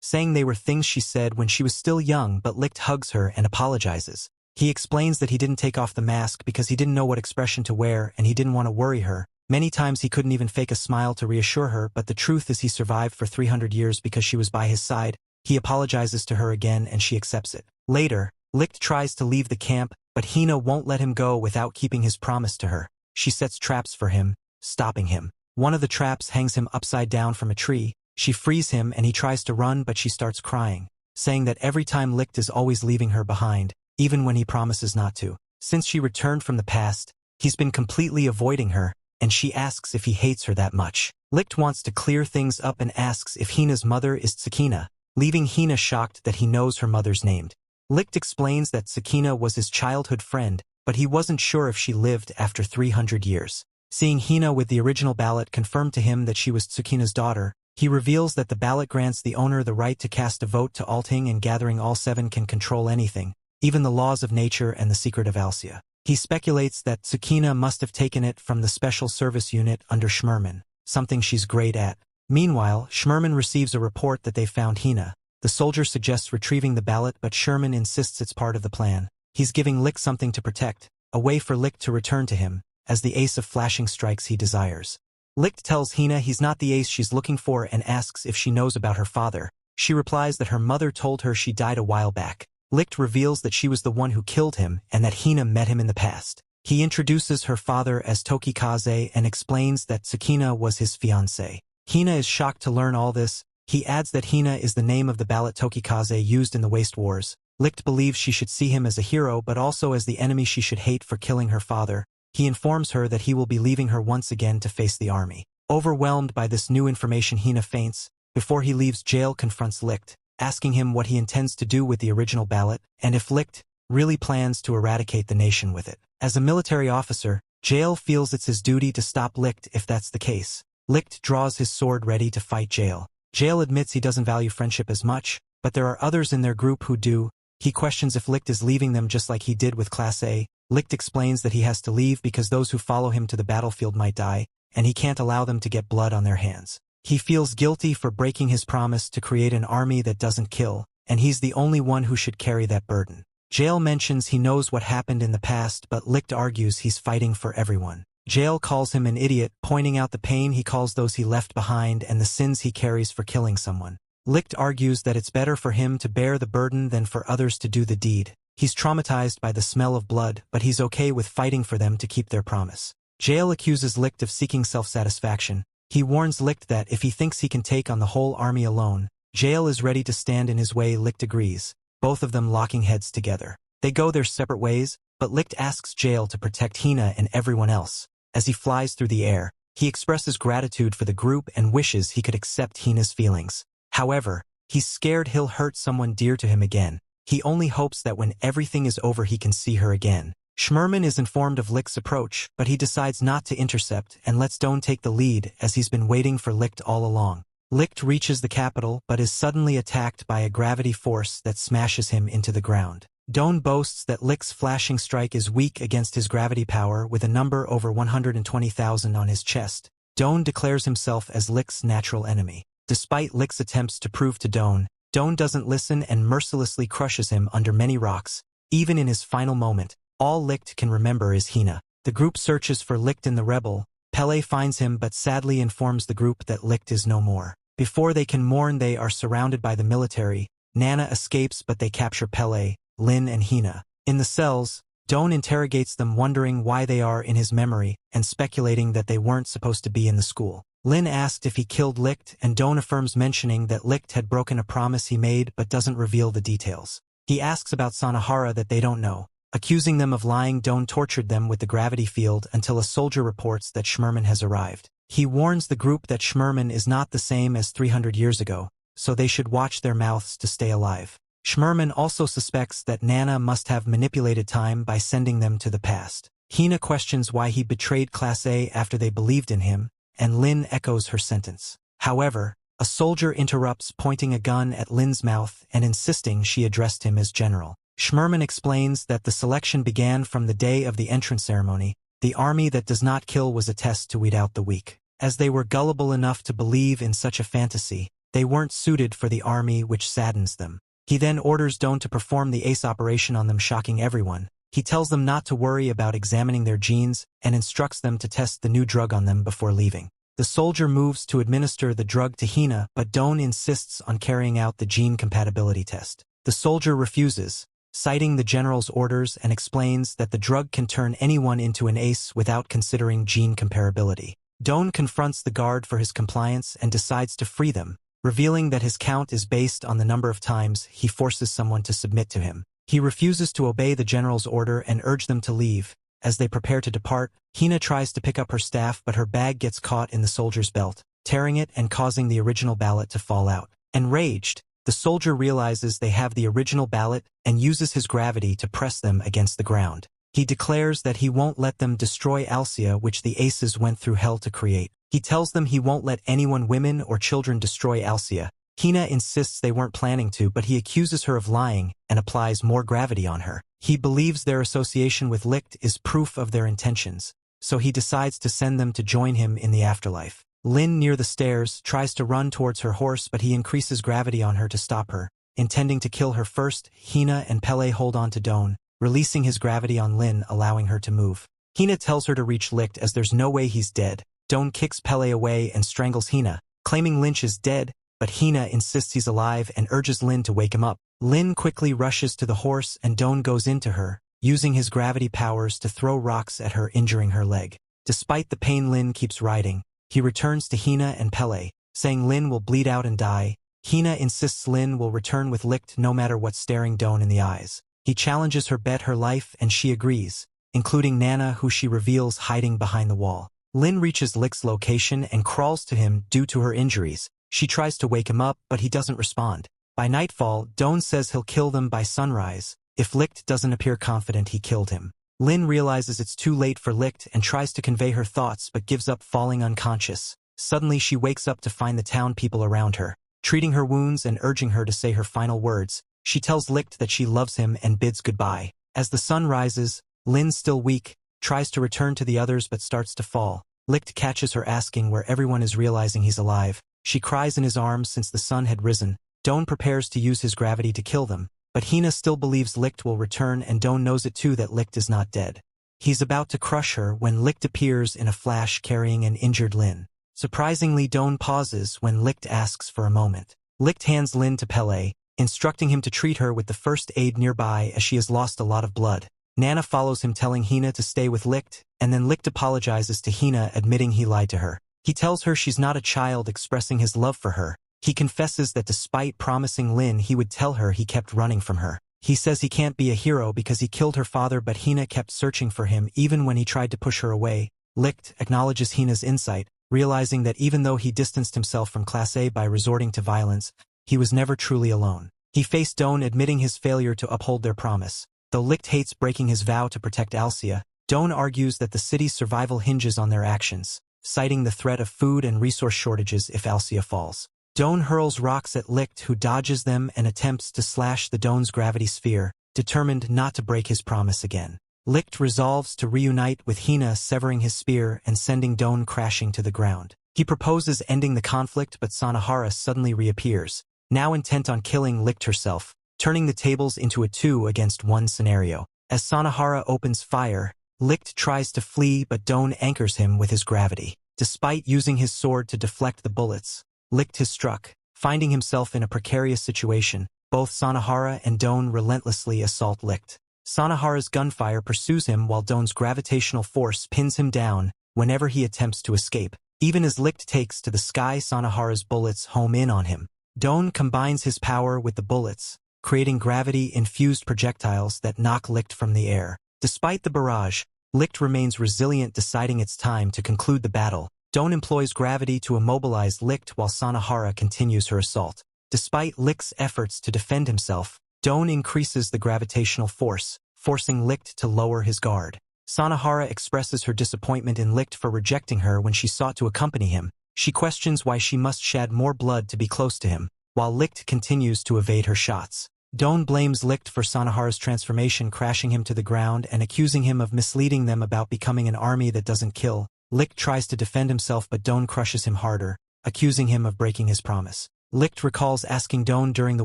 saying they were things she said when she was still young, but Licht hugs her and apologizes. He explains that he didn't take off the mask because he didn't know what expression to wear and he didn't want to worry her. Many times he couldn't even fake a smile to reassure her, but the truth is he survived for 300 years because she was by his side. He apologizes to her again and she accepts it. Later, Licht tries to leave the camp, but Hina won't let him go without keeping his promise to her. She sets traps for him, stopping him. One of the traps hangs him upside down from a tree. She frees him and he tries to run, but she starts crying, saying that every time Licht is always leaving her behind, even when he promises not to. Since she returned from the past, he's been completely avoiding her, and she asks if he hates her that much. Licht wants to clear things up and asks if Hina's mother is Tsukina, leaving Hina shocked that he knows her mother's name. Licht explains that Tsukina was his childhood friend, but he wasn't sure if she lived after 300 years. Seeing Hina with the original ballot confirmed to him that she was Tsukina's daughter, he reveals that the ballot grants the owner the right to cast a vote to Alting, and gathering all 7 can control anything, even the laws of nature and the secret of Alcia. He speculates that Tsukina must have taken it from the Special Service Unit under Shounen, something she's great at. Meanwhile, Shounen receives a report that they found Hina. The soldier suggests retrieving the ballot, but Shounen insists it's part of the plan. He's giving Licht something to protect, a way for Licht to return to him, as the ace of flashing strikes he desires. Licht tells Hina he's not the ace she's looking for and asks if she knows about her father. She replies that her mother told her she died a while back. Licht reveals that she was the one who killed him and that Hina met him in the past. He introduces her father as Tokikaze and explains that Tsukina was his fiancée. Hina is shocked to learn all this. He adds that Hina is the name of the ballot Tokikaze used in the Waste Wars. Licht believes she should see him as a hero but also as the enemy she should hate for killing her father. He informs her that he will be leaving her once again to face the army. Overwhelmed by this new information, Hina faints. Before he leaves, Jail confronts Licht, asking him what he intends to do with the original ballot, and if Licht really plans to eradicate the nation with it. As a military officer, Jail feels it's his duty to stop Licht if that's the case. Licht draws his sword ready to fight Jail. Jail admits he doesn't value friendship as much, but there are others in their group who do. He questions if Licht is leaving them just like he did with Class A. Licht explains that he has to leave because those who follow him to the battlefield might die, and he can't allow them to get blood on their hands. He feels guilty for breaking his promise to create an army that doesn't kill, and he's the only one who should carry that burden. Jail mentions he knows what happened in the past, but Licht argues he's fighting for everyone. Jail calls him an idiot, pointing out the pain he calls those he left behind and the sins he carries for killing someone. Licht argues that it's better for him to bear the burden than for others to do the deed. He's traumatized by the smell of blood, but he's okay with fighting for them to keep their promise. Jail accuses Licht of seeking self-satisfaction. He warns Licht that if he thinks he can take on the whole army alone, Jail is ready to stand in his way. Licht agrees, both of them locking heads together. They go their separate ways, but Licht asks Jail to protect Hina and everyone else. As he flies through the air, he expresses gratitude for the group and wishes he could accept Hina's feelings. However, he's scared he'll hurt someone dear to him again. He only hopes that when everything is over he can see her again. Shounen is informed of Licht's approach, but he decides not to intercept and lets Doan take the lead as he's been waiting for Licht all along. Licht reaches the capital but is suddenly attacked by a gravity force that smashes him into the ground. Doan boasts that Licht's flashing strike is weak against his gravity power, with a number over 120,000 on his chest. Doan declares himself as Licht's natural enemy. Despite Licht's attempts to prove to Doan, Doan doesn't listen and mercilessly crushes him under many rocks. Even in his final moment, all Licht can remember is Hina. The group searches for Licht in the rebel. Pele finds him but sadly informs the group that Licht is no more. Before they can mourn, they are surrounded by the military. Nana escapes but they capture Pele, Lin and Hina. In the cells, Doan interrogates them, wondering why they are in his memory and speculating that they weren't supposed to be in the school. Lin asked if he killed Licht, and Doan affirms, mentioning that Licht had broken a promise he made but doesn't reveal the details. He asks about Sanahara that they don't know. Accusing them of lying, Doan tortured them with the gravity field until a soldier reports that Shounen has arrived. He warns the group that Shounen is not the same as 300 years ago, so they should watch their mouths to stay alive. Shounen also suspects that Nana must have manipulated time by sending them to the past. Hina questions why he betrayed Class A after they believed in him, and Lin echoes her sentence. However, a soldier interrupts, pointing a gun at Lin's mouth and insisting she addressed him as general. Schmerman explains that the selection began from the day of the entrance ceremony. The army that does not kill was a test to weed out the weak. As they were gullible enough to believe in such a fantasy, they weren't suited for the army, which saddens them. He then orders Doan to perform the ace operation on them, shocking everyone. He tells them not to worry about examining their genes and instructs them to test the new drug on them before leaving. The soldier moves to administer the drug to Hina, but Doan insists on carrying out the gene compatibility test. The soldier refuses, citing the general's orders, and explains that the drug can turn anyone into an ace without considering gene comparability. Doan confronts the guard for his compliance and decides to free them, revealing that his count is based on the number of times he forces someone to submit to him. He refuses to obey the general's order and urges them to leave. As they prepare to depart, Hina tries to pick up her staff, but her bag gets caught in the soldier's belt, tearing it and causing the original ballot to fall out. Enraged, the soldier realizes they have the original ballot and uses his gravity to press them against the ground. He declares that he won't let them destroy Alcia, which the aces went through hell to create. He tells them he won't let anyone, women or children, destroy Alcia. Hina insists they weren't planning to, but he accuses her of lying and applies more gravity on her. He believes their association with Licht is proof of their intentions, so he decides to send them to join him in the afterlife. Lin, near the stairs, tries to run towards her horse, but he increases gravity on her to stop her. Intending to kill her first, Hina and Pele hold on to Doan, releasing his gravity on Lin, allowing her to move. Hina tells her to reach Licht as there's no way he's dead. Doan kicks Pele away and strangles Hina, claiming Lynch is dead, but Hina insists he's alive and urges Lin to wake him up. Lin quickly rushes to the horse and Doan goes into her, using his gravity powers to throw rocks at her, injuring her leg. Despite the pain, Lin keeps riding. He returns to Hina and Pele, saying Lin will bleed out and die. Hina insists Lin will return with Licht no matter what, staring Doan in the eyes. He challenges her bet her life and she agrees, including Nana, who she reveals hiding behind the wall. Lin reaches Licht's location and crawls to him due to her injuries. She tries to wake him up, but he doesn't respond. By nightfall, Doan says he'll kill them by sunrise. If Licht doesn't appear confident he killed him. Lin realizes it's too late for Licht and tries to convey her thoughts but gives up, falling unconscious. Suddenly she wakes up to find the town people around her, treating her wounds and urging her to say her final words. She tells Licht that she loves him and bids goodbye. As the sun rises, Lin, still weak, tries to return to the others but starts to fall. Licht catches her asking where everyone is, realizing he's alive. She cries in his arms since the sun had risen. Doan prepares to use his gravity to kill them, but Hina still believes Licht will return, and Doan knows it too, that Licht is not dead. He's about to crush her when Licht appears in a flash carrying an injured Lin. Surprisingly, Doan pauses when Licht asks for a moment. Licht hands Lin to Pele, instructing him to treat her with the first aid nearby as she has lost a lot of blood. Nana follows him, telling Hina to stay with Licht, and then Licht apologizes to Hina, admitting he lied to her. He tells her she's not a child, expressing his love for her. He confesses that despite promising Lin he would tell her, he kept running from her. He says he can't be a hero because he killed her father, but Hina kept searching for him even when he tried to push her away. Licht acknowledges Hina's insight, realizing that even though he distanced himself from Class A by resorting to violence, he was never truly alone. He faced Doan, admitting his failure to uphold their promise. Though Licht hates breaking his vow to protect Alcia, Doan argues that the city's survival hinges on their actions, citing the threat of food and resource shortages if Alcia falls. Doan hurls rocks at Licht, who dodges them and attempts to slash the Doan's gravity sphere, determined not to break his promise again. Licht resolves to reunite with Hina, severing his spear and sending Doan crashing to the ground. He proposes ending the conflict, but Sanahara suddenly reappears, now intent on killing Licht herself, turning the tables into a 2-against-1 scenario. As Sanahara opens fire, Licht tries to flee, but Doan anchors him with his gravity. Despite using his sword to deflect the bullets, Licht is struck. Finding himself in a precarious situation, both Sanahara and Doan relentlessly assault Licht. Sanahara's gunfire pursues him while Doan's gravitational force pins him down whenever he attempts to escape. Even as Licht takes to the sky, Sanahara's bullets home in on him. Doan combines his power with the bullets, creating gravity-infused projectiles that knock Licht from the air. Despite the barrage, Licht remains resilient, deciding it's time to conclude the battle. Doan employs gravity to immobilize Licht while Sanahara continues her assault. Despite Licht's efforts to defend himself, Doan increases the gravitational force, forcing Licht to lower his guard. Sanahara expresses her disappointment in Licht for rejecting her when she sought to accompany him. She questions why she must shed more blood to be close to him, while Licht continues to evade her shots. Doan blames Licht for Sanahara's transformation, crashing him to the ground and accusing him of misleading them about becoming an army that doesn't kill. Licht tries to defend himself, but Doan crushes him harder, accusing him of breaking his promise. Licht recalls asking Doan during the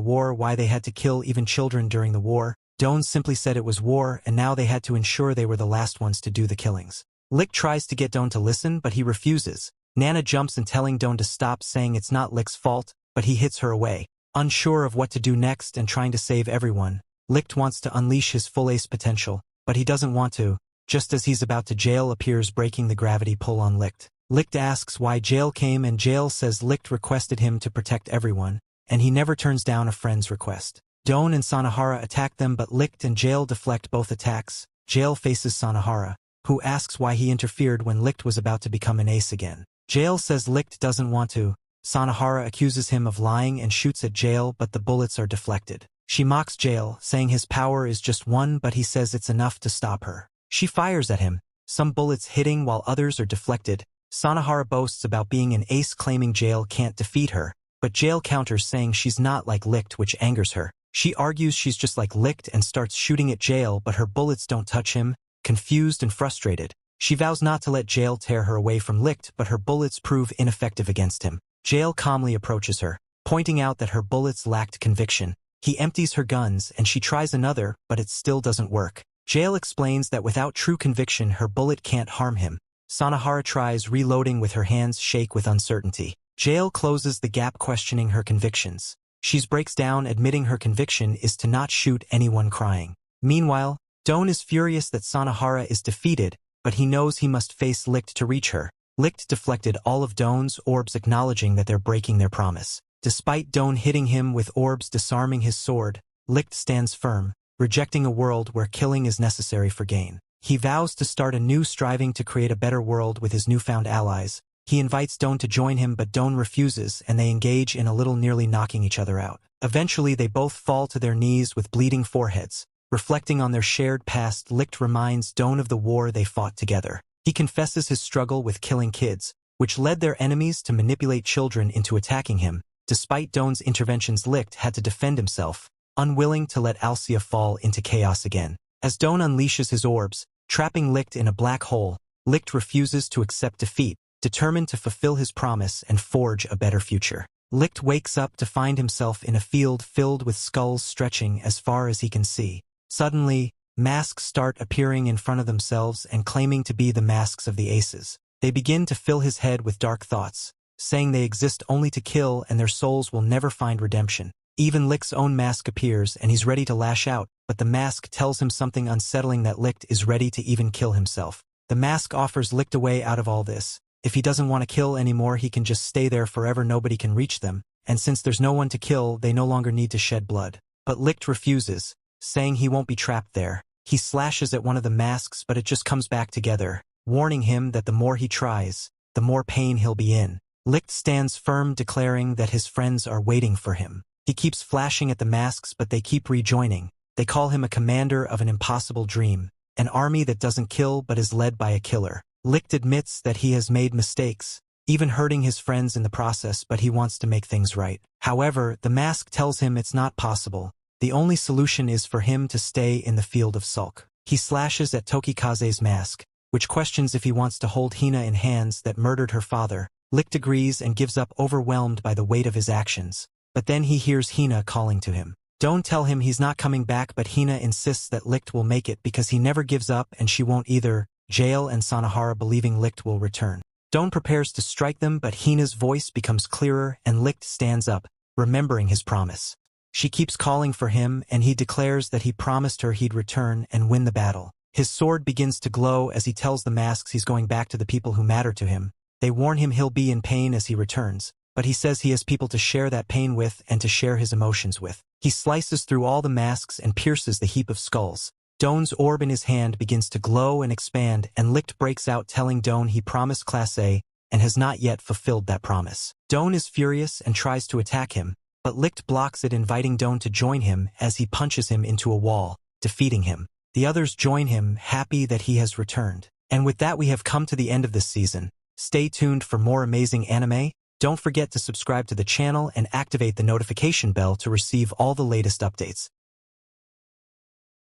war why they had to kill even children during the war. Doan simply said it was war, and now they had to ensure they were the last ones to do the killings. Licht tries to get Doan to listen, but he refuses. Nana jumps in, telling Doan to stop, saying it's not Licht's fault, but he hits her away. Unsure of what to do next and trying to save everyone, Licht wants to unleash his full ace potential, but he doesn't want to. Just as he's about to, Jael appears, breaking the gravity pull on Licht. Licht asks why Jael came, and Jael says Licht requested him to protect everyone, and he never turns down a friend's request. Doan and Sanahara attack them, but Licht and Jael deflect both attacks. Jael faces Sanahara, who asks why he interfered when Licht was about to become an ace again. Jael says Licht doesn't want to. Sanahara accuses him of lying and shoots at Jael, but the bullets are deflected. She mocks Jael, saying his power is just one, but he says it's enough to stop her. She fires at him, some bullets hitting while others are deflected. Sanahara boasts about being an ace, claiming Jael can't defeat her, but Jael counters, saying she's not like Licht, which angers her. She argues she's just like Licht and starts shooting at Jael, but her bullets don't touch him. Confused and frustrated, she vows not to let Jael tear her away from Licht, but her bullets prove ineffective against him. Jael calmly approaches her, pointing out that her bullets lacked conviction. He empties her guns and she tries another, but it still doesn't work. Jael explains that without true conviction her bullet can't harm him. Sanahara tries reloading with her hands shake with uncertainty. Jael closes the gap, questioning her convictions. She breaks down, admitting her conviction is to not shoot anyone, crying. Meanwhile, Doan is furious that Sanahara is defeated, but he knows he must face Licht to reach her. Licht deflected all of Doan's orbs, acknowledging that they're breaking their promise. Despite Doan hitting him with orbs disarming his sword, Licht stands firm, rejecting a world where killing is necessary for gain. He vows to start anew, striving to create a better world with his newfound allies. He invites Doan to join him, but Doan refuses, and they engage in a little, nearly knocking each other out. Eventually they both fall to their knees with bleeding foreheads. Reflecting on their shared past, Licht reminds Doan of the war they fought together. He confesses his struggle with killing kids, which led their enemies to manipulate children into attacking him. Despite Doan's interventions, Licht had to defend himself, unwilling to let Alcia fall into chaos again. As Doan unleashes his orbs, trapping Licht in a black hole, Licht refuses to accept defeat, determined to fulfill his promise and forge a better future. Licht wakes up to find himself in a field filled with skulls stretching as far as he can see. Suddenly, masks start appearing in front of themselves and claiming to be the masks of the aces. They begin to fill his head with dark thoughts, saying they exist only to kill and their souls will never find redemption. Even Licht's own mask appears and he's ready to lash out, but the mask tells him something unsettling, that Licht is ready to even kill himself. The mask offers Licht a way out of all this. If he doesn't want to kill anymore, he can just stay there forever, nobody can reach them, and since there's no one to kill, they no longer need to shed blood. But Licht refuses, saying he won't be trapped there. He slashes at one of the masks, but it just comes back together, warning him that the more he tries, the more pain he'll be in. Licht stands firm, declaring that his friends are waiting for him. He keeps flashing at the masks, but they keep rejoining. They call him a commander of an impossible dream, an army that doesn't kill but is led by a killer. Licht admits that he has made mistakes, even hurting his friends in the process, but he wants to make things right. However, the mask tells him it's not possible. The only solution is for him to stay in the field of sulk. He slashes at Tokikaze's mask, which questions if he wants to hold Hina in hands that murdered her father. Licht agrees and gives up, overwhelmed by the weight of his actions. But then he hears Hina calling to him. Don't tell him he's not coming back, but Hina insists that Licht will make it because he never gives up and she won't either. Jael and Sanahara, believing Licht will return. Doan prepares to strike them, but Hina's voice becomes clearer and Licht stands up, remembering his promise. She keeps calling for him and he declares that he promised her he'd return and win the battle. His sword begins to glow as he tells the masks he's going back to the people who matter to him. They warn him he'll be in pain as he returns, but he says he has people to share that pain with and to share his emotions with. He slices through all the masks and pierces the heap of skulls. Doan's orb in his hand begins to glow and expand, and Licht breaks out, telling Doan he promised Class A and has not yet fulfilled that promise. Doan is furious and tries to attack him, but Licht blocks it, inviting Doan to join him as he punches him into a wall, defeating him. The others join him, happy that he has returned. And with that, we have come to the end of this season. Stay tuned for more amazing anime. Don't forget to subscribe to the channel and activate the notification bell to receive all the latest updates.